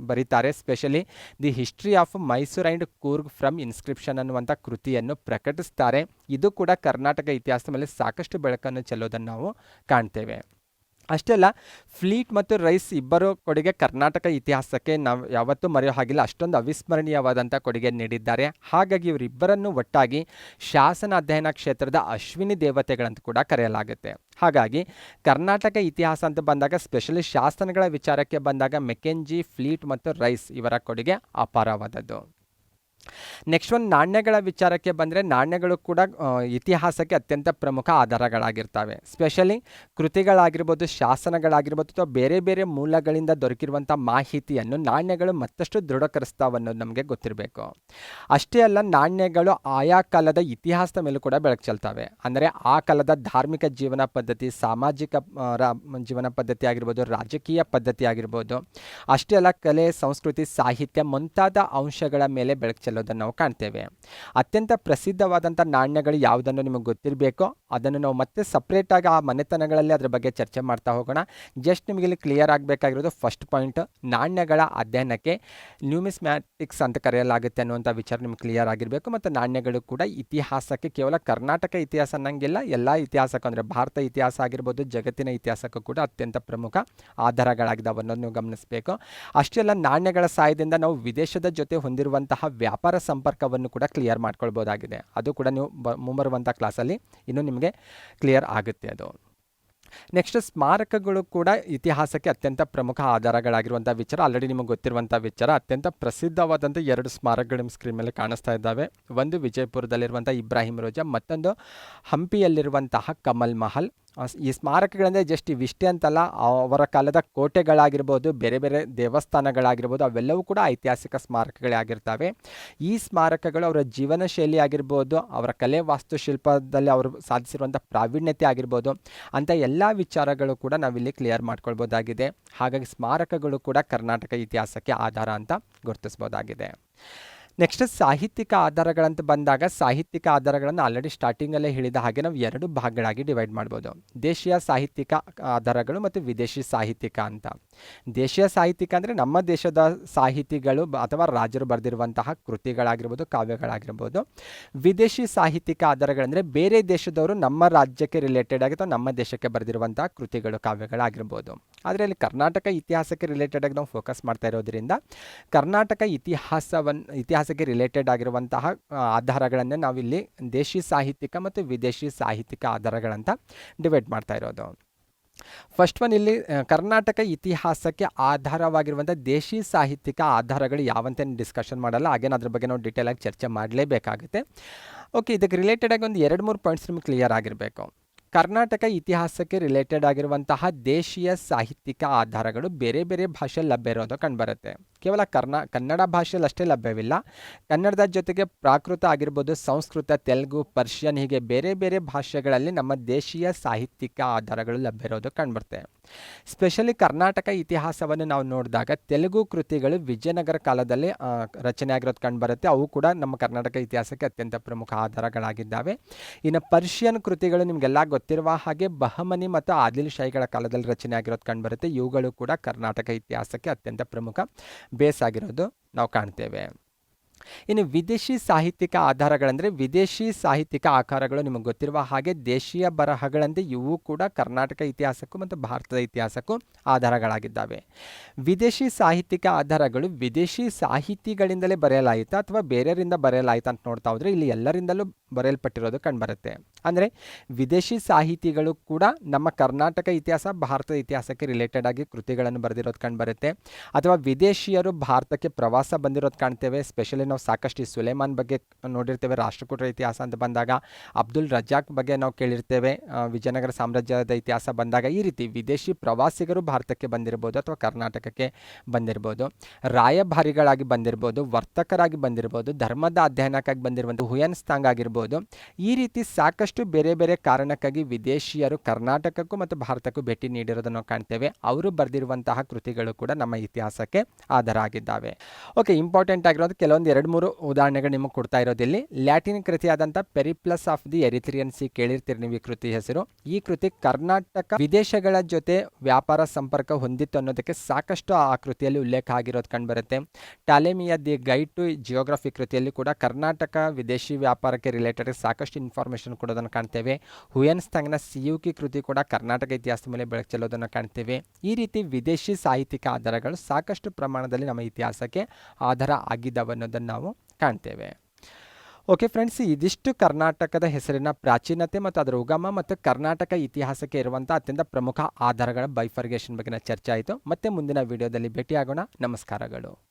ಬರೀತಾರೆ. Specially the history of Mysuru and Coorg from inscription ಅನ್ನುವಂಥ ಕೃತಿಯನ್ನು ಪ್ರಕಟಿಸ್ತಾರೆ. ಇದು ಕೂಡ ಕರ್ನಾಟಕ ಇತಿಹಾಸದ ಮೇಲೆ ಸಾಕಷ್ಟು ಬೆಳಕನ್ನು ಚೆಲ್ಲೋದನ್ನು ನಾವು ಕಾಣ್ತೇವೆ. ಅಷ್ಟೇ ಅಲ್ಲ, ಫ್ಲೀಟ್ ಮತ್ತು ರೈಸ್ ಇಬ್ಬರು ಕೊಡುಗೆ ಕರ್ನಾಟಕ ಇತಿಹಾಸಕ್ಕೆ ನಾವು ಯಾವತ್ತೂ ಮರೆಯೋ ಹಾಗಿಲ್ಲ. ಅಷ್ಟೊಂದು ಅವಿಸ್ಮರಣೀಯವಾದಂಥ ಕೊಡುಗೆ ನೀಡಿದ್ದಾರೆ. ಹಾಗಾಗಿ ಇವರಿಬ್ಬರನ್ನು ಒಟ್ಟಾಗಿ ಶಾಸನ ಅಧ್ಯಯನ ಕ್ಷೇತ್ರದ ಅಶ್ವಿನಿ ದೇವತೆಗಳಂತ ಕೂಡ ಕರೆಯಲಾಗುತ್ತೆ. ಹಾಗಾಗಿ ಕರ್ನಾಟಕ ಇತಿಹಾಸ ಅಂತ ಬಂದಾಗ, ಸ್ಪೆಷಲಿ ಶಾಸನಗಳ ವಿಚಾರಕ್ಕೆ ಬಂದಾಗ ಮೆಕೆಂಜಿ, ಫ್ಲೀಟ್ ಮತ್ತು ರೈಸ್ ಇವರ ಕೊಡುಗೆ ಅಪಾರವಾದದ್ದು. ನೆಕ್ಸ್ಟ್ ಒಂದು ನಾಣ್ಯಗಳ ವಿಚಾರಕ್ಕೆ ಬಂದರೆ ನಾಣ್ಯಗಳು ಕೂಡ ಇತಿಹಾಸಕ್ಕೆ ಅತ್ಯಂತ ಪ್ರಮುಖ ಆಧಾರಗಳಾಗಿರ್ತವೆ. ಸ್ಪೆಷಲಿ ಕೃತಿಗಳಾಗಿರ್ಬೋದು, ಶಾಸನಗಳಾಗಿರ್ಬೋದು ಅಥವಾ ಬೇರೆ ಬೇರೆ ಮೂಲಗಳಿಂದ ದೊರಕಿರುವಂಥ ಮಾಹಿತಿಯನ್ನು ನಾಣ್ಯಗಳು ಮತ್ತಷ್ಟು ದೃಢೀಕರಿಸ್ತಾವೆ ಅನ್ನೋದು ನಮಗೆ ಗೊತ್ತಿರಬೇಕು. ಅಷ್ಟೇ ಅಲ್ಲ, ನಾಣ್ಯಗಳು ಆಯಾ ಕಾಲದ ಇತಿಹಾಸದ ಮೇಲೂ ಕೂಡ ಬೆಳಕು ಚೆಲ್ತವೆ. ಅಂದರೆ ಆ ಕಾಲದ ಧಾರ್ಮಿಕ ಜೀವನ ಪದ್ಧತಿ, ಸಾಮಾಜಿಕ ಜೀವನ ಪದ್ಧತಿ ಆಗಿರ್ಬೋದು, ರಾಜಕೀಯ ಪದ್ಧತಿ ಆಗಿರ್ಬೋದು, ಅಷ್ಟೇ ಅಲ್ಲ ಕಲೆ, ಸಂಸ್ಕೃತಿ, ಸಾಹಿತ್ಯ ಮುಂತಾದ ಅಂಶಗಳ ಮೇಲೆ ಬೆಳಕು ಚೆಲ್ಲೋದನ್ನು ನಾವು ಕಾಣ್ತೇವೆ. ಅತ್ಯಂತ ಪ್ರಸಿದ್ಧವಾದಂಥ ನಾಣ್ಯಗಳು ಯಾವುದನ್ನು ನಿಮಗೆ ಗೊತ್ತಿರಬೇಕೋ ಅದನ್ನು ನಾವು ಮತ್ತೆ ಸಪ್ರೇಟಾಗಿ ಆ ಮನೆತನಗಳಲ್ಲಿ ಅದರ ಬಗ್ಗೆ ಚರ್ಚೆ ಮಾಡ್ತಾ ಹೋಗೋಣ. ಜಸ್ಟ್ ನಿಮಗೆ ಇಲ್ಲಿ ಕ್ಲಿಯರ್ ಆಗಬೇಕಾಗಿರೋದು ಫಸ್ಟ್ ಪಾಯಿಂಟ್, ನಾಣ್ಯಗಳ ಅಧ್ಯಯನಕ್ಕೆ ನ್ಯೂಮಿಸ್ಮ್ಯಾಟಿಕ್ಸ್ ಅಂತ ಕರೆಯಲಾಗುತ್ತೆ ಅನ್ನುವಂಥ ವಿಚಾರ ನಿಮ್ಗೆ ಕ್ಲಿಯರ್ ಆಗಿರಬೇಕು. ಮತ್ತು ನಾಣ್ಯಗಳು ಕೂಡ ಇತಿಹಾಸಕ್ಕೆ ಕೇವಲ ಕರ್ನಾಟಕ ಇತಿಹಾಸ ಅನ್ನಂಗಿಲ್ಲ, ಎಲ್ಲ ಇತಿಹಾಸಕ್ಕೂ ಅಂದರೆ ಭಾರತ ಇತಿಹಾಸ ಆಗಿರ್ಬೋದು, ಜಗತ್ತಿನ ಇತಿಹಾಸಕ್ಕೂ ಕೂಡ ಅತ್ಯಂತ ಪ್ರಮುಖ ಆಧಾರಗಳಾಗಿದ್ದಾವೆ ಅನ್ನೋದು ನೀವು ಗಮನಿಸಬೇಕು. ಅಷ್ಟೇ ಅಲ್ಲ, ನಾಣ್ಯಗಳ ಸಹಾಯದಿಂದ ನಾವು ವಿದೇಶದ ಜೊತೆ ಹೊಂದಿರುವಂತಹ ವ್ಯಾಪಾರ ಸಂಪರ್ಕವನ್ನು ಕೂಡ ಕ್ಲಿಯರ್ ಮಾಡ್ಕೊಳ್ಬೋದಾಗಿದೆ. ಅದು ಕೂಡ ನೀವು ಮುಂಬರುವಂಥ ಕ್ಲಾಸಲ್ಲಿ ಇನ್ನೂ ನಿಮಗೆ ಕ್ಲಿಯರ್ ಆಗುತ್ತೆ ಅದು. ನೆಕ್ಸ್ಟ್, ಸ್ಮಾರಕಗಳು ಕೂಡ ಇತಿಹಾಸಕ್ಕೆ ಅತ್ಯಂತ ಪ್ರಮುಖ ಆಧಾರಗಳಾಗಿರುವಂಥ ವಿಚಾರ ಆಲ್ರೆಡಿ ನಿಮಗೆ ಗೊತ್ತಿರುವಂಥ ವಿಚಾರ. ಅತ್ಯಂತ ಪ್ರಸಿದ್ಧವಾದಂಥ 2 ಸ್ಮಾರಕಗಳು ನಿಮ್ಮ ಸ್ಕ್ರೀನ್ ಮೇಲೆ ಕಾಣಿಸ್ತಾ ಇದ್ದಾವೆ. ಒಂದು ವಿಜಯಪುರದಲ್ಲಿರುವಂಥ ಇಬ್ರಾಹಿಂ ರೋಜಾ, ಮತ್ತೊಂದು ಹಂಪಿಯಲ್ಲಿರುವಂತಹ ಕಮಲ್ ಮಹಲ್. ಈ ಸ್ಮಾರಕಗಳಂದರೆ ಜಸ್ಟ್ ಇವಿಷ್ಟೇ ಅಂತಲ್ಲ, ಅವರ ಕಾಲದ ಕೋಟೆಗಳಾಗಿರ್ಬೋದು, ಬೇರೆ ಬೇರೆ ದೇವಸ್ಥಾನಗಳಾಗಿರ್ಬೋದು, ಅವೆಲ್ಲವೂ ಕೂಡ ಐತಿಹಾಸಿಕ ಸ್ಮಾರಕಗಳೇ ಆಗಿರ್ತವೆ. ಈ ಸ್ಮಾರಕಗಳು ಅವರ ಜೀವನ ಶೈಲಿ ಆಗಿರ್ಬೋದು, ಅವರ ಕಲೆ ವಾಸ್ತುಶಿಲ್ಪದಲ್ಲಿ ಅವರು ಸಾಧಿಸಿರುವಂಥ ಪ್ರಾವೀಣ್ಯತೆ ಆಗಿರ್ಬೋದು, ಅಂಥ ಎಲ್ಲ ವಿಚಾರಗಳು ಕೂಡ ನಾವಿಲ್ಲಿ ಕ್ಲಿಯರ್ ಮಾಡ್ಕೊಳ್ಬೋದಾಗಿದೆ. ಹಾಗಾಗಿ ಸ್ಮಾರಕಗಳು ಕೂಡ ಕರ್ನಾಟಕ ಇತಿಹಾಸಕ್ಕೆ ಆಧಾರ ಅಂತ ಗುರುತಿಸ್ಬೋದಾಗಿದೆ. ನೆಕ್ಸ್ಟ್, ಸಾಹಿತ್ಯಿಕ ಆಧಾರಗಳಂತ ಬಂದಾಗ ಸಾಹಿತ್ಯಿಕ ಆಧಾರಗಳನ್ನು ಆಲ್ರೆಡಿ ಸ್ಟಾರ್ಟಿಂಗಲ್ಲೇ ಹೇಳಿದ ಹಾಗೆ ನಾವು 2 ಭಾಗಗಳಾಗಿ ಡಿವೈಡ್ ಮಾಡ್ಬೋದು. ದೇಶೀಯ ಸಾಹಿತ್ಯಿಕ ಆಧಾರಗಳು ಮತ್ತು ವಿದೇಶಿ ಸಾಹಿತ್ಯಿಕ ಅಂತ. ದೇಶೀಯ ಸಾಹಿತ್ಯಿಕ ಅಂದರೆ ನಮ್ಮ ದೇಶದ ಸಾಹಿತಿಗಳು ಅಥವಾ ರಾಜರು ಬರೆದಿರುವಂತಹ ಕೃತಿಗಳಾಗಿರ್ಬೋದು, ಕಾವ್ಯಗಳಾಗಿರ್ಬೋದು. ವಿದೇಶಿ ಸಾಹಿತ್ಯಿಕ ಆಧಾರಗಳಂದರೆ ಬೇರೆ ದೇಶದವರು ನಮ್ಮ ರಾಜ್ಯಕ್ಕೆ ರಿಲೇಟೆಡ್ ಆಗಿ ಅಥವಾ ನಮ್ಮ ದೇಶಕ್ಕೆ ಬರೆದಿರುವಂತಹ ಕೃತಿಗಳು, ಕಾವ್ಯಗಳಾಗಿರ್ಬೋದು. ಆದರೆ ಅಲ್ಲಿ ಕರ್ನಾಟಕ ಇತಿಹಾಸಕ್ಕೆ ರಿಲೇಟೆಡ್ ಆಗಿ ನಾವು ಫೋಕಸ್ ಮಾಡ್ತಾ ಇರೋದ್ರಿಂದ ಕರ್ನಾಟಕ ಇತಿಹಾಸಕ್ಕೆ ರಿಲೇಟೆಡ್ ಆಗಿರುವಂತಹ ಆಧಾರಗಳನ್ನೇ ನಾವಿಲ್ಲಿ ದೇಶಿ ಸಾಹಿತ್ಯಿಕ ಮತ್ತು ವಿದೇಶಿ ಸಾಹಿತ್ಯಿಕ ಆಧಾರಗಳಂತ ಡಿವೈಡ್ ಮಾಡ್ತಾ ಇರೋದು. ಫಸ್ಟ್ ಒನ್, ಇಲ್ಲಿ ಕರ್ನಾಟಕ ಇತಿಹಾಸಕ್ಕೆ ಆಧಾರವಾಗಿರುವಂಥ ದೇಶಿ ಸಾಹಿತ್ಯಿಕ ಆಧಾರಗಳು ಯಾವಂತ ಡಿಸ್ಕಷನ್ ಮಾಡಲ್ಲ, ಹಾಗೇನು ಅದ್ರ ಬಗ್ಗೆ ನಾವು ಡೀಟೇಲ್ ಆಗಿ ಚರ್ಚೆ ಮಾಡಲೇಬೇಕಾಗುತ್ತೆ. ಓಕೆ, ಇದಕ್ಕೆ ರಿಲೇಟೆಡ್ ಆಗಿ ಒಂದು 2-3 ಪಾಯಿಂಟ್ಸ್ ನಿಮ್ಗೆ ಕ್ಲಿಯರ್ ಆಗಿರಬೇಕು. ಕರ್ನಾಟಕ ಇತಿಹಾಸಕ್ಕೆ ರಿಲೇಟೆಡ್ ಆಗಿರುವಂತಹ ದೇಶೀಯ ಸಾಹಿತ್ಯಿಕ ಆಧಾರಗಳು ಬೇರೆ ಬೇರೆ ಭಾಷೆಯಲ್ಲಿ ಲಭ್ಯ ಇರೋದು ಕಂಡುಬರುತ್ತೆ. ಕೇವಲ ಕನ್ನಡ ಭಾಷೆಯಲ್ಲಿ ಅಷ್ಟೇ ಲಭ್ಯವಿಲ್ಲ, ಕನ್ನಡದ ಜೊತೆಗೆ ಪ್ರಾಕೃತ ಆಗಿರ್ಬೋದು, ಸಂಸ್ಕೃತ, ತೆಲುಗು, ಪರ್ಷಿಯನ್, ಹೀಗೆ ಬೇರೆ ಬೇರೆ ಭಾಷೆಗಳಲ್ಲಿ ನಮ್ಮ ದೇಶೀಯ ಸಾಹಿತ್ಯಿಕ ಆಧಾರಗಳು ಲಭ್ಯ ಇರೋದು ಕಂಡುಬರುತ್ತೆ. ಸ್ಪೆಷಲಿ ಕರ್ನಾಟಕ ಇತಿಹಾಸವನ್ನು ನಾವು ನೋಡಿದಾಗ ತೆಲುಗು ಕೃತಿಗಳು ವಿಜಯನಗರ ಕಾಲದಲ್ಲಿ ರಚನೆ ಆಗಿರೋದು ಕಂಡುಬರುತ್ತೆ. ಅವು ಕೂಡ ನಮ್ಮ ಕರ್ನಾಟಕ ಇತಿಹಾಸಕ್ಕೆ ಅತ್ಯಂತ ಪ್ರಮುಖ ಆಧಾರಗಳಾಗಿದ್ದಾವೆ. ಇನ್ನು ಪರ್ಷಿಯನ್ ಕೃತಿಗಳು ನಿಮಗೆಲ್ಲ ಗೊತ್ತಿರುವ ಹಾಗೆ ಬಹಮನಿ ಮತ್ತು ಆದಿಲ್ ಶಾಹಿಗಳ ಕಾಲದಲ್ಲಿ ರಚನೆ ಆಗಿರೋದು ಕಂಡುಬರುತ್ತೆ. ಇವುಗಳು ಕೂಡ ಕರ್ನಾಟಕ ಇತಿಹಾಸಕ್ಕೆ ಅತ್ಯಂತ ಪ್ರಮುಖ ಬೇಸ್ ಆಗಿರೋದು ನಾವು ಕಾಣ್ತೇವೆ. ಇನ್ನು ವಿದೇಶಿ ಸಾಹಿತ್ಯಿಕ ಆಧಾರಗಳಂದರೆ ವಿದೇಶಿ ಸಾಹಿತ್ಯಿಕ ಆಕಾರಗಳು ನಿಮಗೆ ಗೊತ್ತಿರುವ ಹಾಗೆ ದೇಶೀಯ ಬರಹಗಳಂತೆ ಇವು ಕೂಡ ಕರ್ನಾಟಕ ಇತಿಹಾಸಕ್ಕೂ ಮತ್ತು ಭಾರತದ ಇತಿಹಾಸಕ್ಕೂ ಆಧಾರಗಳಾಗಿದ್ದಾವೆ. ವಿದೇಶಿ ಸಾಹಿತ್ಯಿಕ ಆಧಾರಗಳು ವಿದೇಶಿ ಸಾಹಿತಿಗಳಿಂದಲೇ ಬರೆಯಲಾಯಿತಾ ಅಥವಾ ಬೇರೆಯವರಿಂದ ಬರೆಯಲಾಯಿತಾ ಅಂತ ನೋಡ್ತಾ ಹೋದರೆ ಇಲ್ಲಿ ಎಲ್ಲರಿಂದಲೂ ಬರೆಯಲ್ಪಟ್ಟಿರೋದು ಕಂಡುಬರುತ್ತೆ. ಅಂದರೆ ವಿದೇಶಿ ಸಾಹಿತಿಗಳು ಕೂಡ ನಮ್ಮ ಕರ್ನಾಟಕ ಇತಿಹಾಸ, ಭಾರತದ ಇತಿಹಾಸಕ್ಕೆ ರಿಲೇಟೆಡ್ ಆಗಿ ಕೃತಿಗಳನ್ನು ಬರೆದಿರೋದು ಕಂಡುಬರುತ್ತೆ. ಅಥವಾ ವಿದೇಶಿಯರು ಭಾರತಕ್ಕೆ ಪ್ರವಾಸ ಬಂದಿರೋದು ಕಾಣ್ತೇವೆ. ಸ್ಪೆಷಲಿ ನಾವು ಸಾಕಷ್ಟು ಈ ಸುಲೇಮಾನ್ ಬಗ್ಗೆ ನೋಡಿರ್ತೇವೆ. ರಾಷ್ಟ್ರಕೂಟರ ಇತಿಹಾಸ ಅಂತ ಬಂದಾಗ ಅಬ್ದುಲ್ ರಜಾಕ್ ಬಗ್ಗೆ ನಾವು ಕೇಳಿರ್ತೇವೆ. ವಿಜಯನಗರ ಸಾಮ್ರಾಜ್ಯದ ಇತಿಹಾಸ ಬಂದಾಗ ಈ ರೀತಿ ವಿದೇಶಿ ಪ್ರವಾಸಿಗರು ಭಾರತಕ್ಕೆ ಬಂದಿರ್ಬೋದು ಅಥವಾ ಕರ್ನಾಟಕಕ್ಕೆ ಬಂದಿರ್ಬೋದು, ರಾಯಭಾರಿಗಳಾಗಿ ಬಂದಿರ್ಬೋದು, ವರ್ತಕರಾಗಿ ಬಂದಿರ್ಬೋದು, ಧರ್ಮದ ಅಧ್ಯಯನಕ್ಕಾಗಿ ಬಂದಿರುವಂಥ ಹುಯನ್ಸ್ತಾಂಗ್ ಆಗಿರ್ಬೋದು. ಈ ರೀತಿ ಸಾಕಷ್ಟು ಬೇರೆ ಬೇರೆ ಕಾರಣಕ್ಕಾಗಿ ವಿದೇಶಿಯರು ಕರ್ನಾಟಕಕ್ಕೂ ಮತ್ತು ಭಾರತಕ್ಕೂ ಭೇಟಿ ನೀಡಿರೋದನ್ನು ಕಾಣ್ತೇವೆ. ಅವರು ಬರೆದಿರುವಂತಹ ಕೃತಿಗಳು ಕೂಡ ನಮ್ಮ ಇತಿಹಾಸಕ್ಕೆ ಆಧಾರ ಆಗಿದ್ದಾವೆ. ಓಕೆ, ಇಂಪಾರ್ಟೆಂಟ್ ಆಗಿರೋದು ಕೆಲವೊಂದು 2-3 ಉದಾಹರಣೆಗಳು ನಿಮಗೆ ಕೊಡ್ತಾ ಇರೋದಿಲ್ಲಿ. ಲ್ಯಾಟಿನ್ ಕೃತಿಯಾದಂಥ Periplus of the Erythraean Sea ಕೇಳಿರ್ತೀರಿ ನೀವು ಈ ಕೃತಿ ಹೆಸರು. ಈ ಕೃತಿ ಕರ್ನಾಟಕ ವಿದೇಶಗಳ ಜೊತೆ ವ್ಯಾಪಾರ ಸಂಪರ್ಕ ಹೊಂದಿತ್ತು ಅನ್ನೋದಕ್ಕೆ ಸಾಕಷ್ಟು ಆ ಕೃತಿಯಲ್ಲಿ ಉಲ್ಲೇಖ ಆಗಿರೋದು ಕಂಡುಬರುತ್ತೆ. ಟಾಲೆಮಿಯ ದಿ ಗೈಡ್ ಟು ಜಿಯೋಗ್ರಫಿ ಕೃತಿಯಲ್ಲಿ ಕೂಡ ಕರ್ನಾಟಕ ವಿದೇಶಿ ವ್ಯಾಪಾರಕ್ಕೆ ರಿಲೇಟೆಡ್ ಸಾಕಷ್ಟು ಇನ್ಫಾರ್ಮೇಷನ್ ಕೊಡೋದನ್ನು ಕಾಣ್ತೇವೆ. ಹುಯನ್ಸ್ತಾಂಗ್ನ ಸಿಯುಕಿ ಕೃತಿ ಕೂಡ ಕರ್ನಾಟಕ ಇತಿಹಾಸದ ಮೇಲೆ ಬೆಳಕು ಚೆಲ್ಲೋದನ್ನು ಕಾಣ್ತೇವೆ. ಈ ರೀತಿ ವಿದೇಶಿ ಸಾಹಿತ್ಯಿಕ ಆಧಾರಗಳು ಸಾಕಷ್ಟು ಪ್ರಮಾಣದಲ್ಲಿ ನಮ್ಮ ಇತಿಹಾಸಕ್ಕೆ ಆಧಾರ ಆಗಿದ್ದಾವೆ ಅನ್ನೋದನ್ನು ನಾವು ಕಾಣ್ತೇವೆ. ಓಕೆ ಫ್ರೆಂಡ್ಸ್, ಇದಿಷ್ಟು ಕರ್ನಾಟಕದ ಹೆಸರಿನ ಪ್ರಾಚೀನತೆ ಮತ್ತು ಅದರ ಉಗಮ ಮತ್ತು ಕರ್ನಾಟಕ ಇತಿಹಾಸಕ್ಕೆ ಇರುವಂಥ ಅತ್ಯಂತ ಪ್ರಮುಖ ಆಧಾರಗಳ ಬೈಫರ್ಗೇಷನ್ ಬಗ್ಗೆ ಚರ್ಚೆ ಆಯಿತು. ಮತ್ತೆ ಮುಂದಿನ ವಿಡಿಯೋದಲ್ಲಿ ಭೇಟಿಯಾಗೋಣ. ನಮಸ್ಕಾರಗಳು.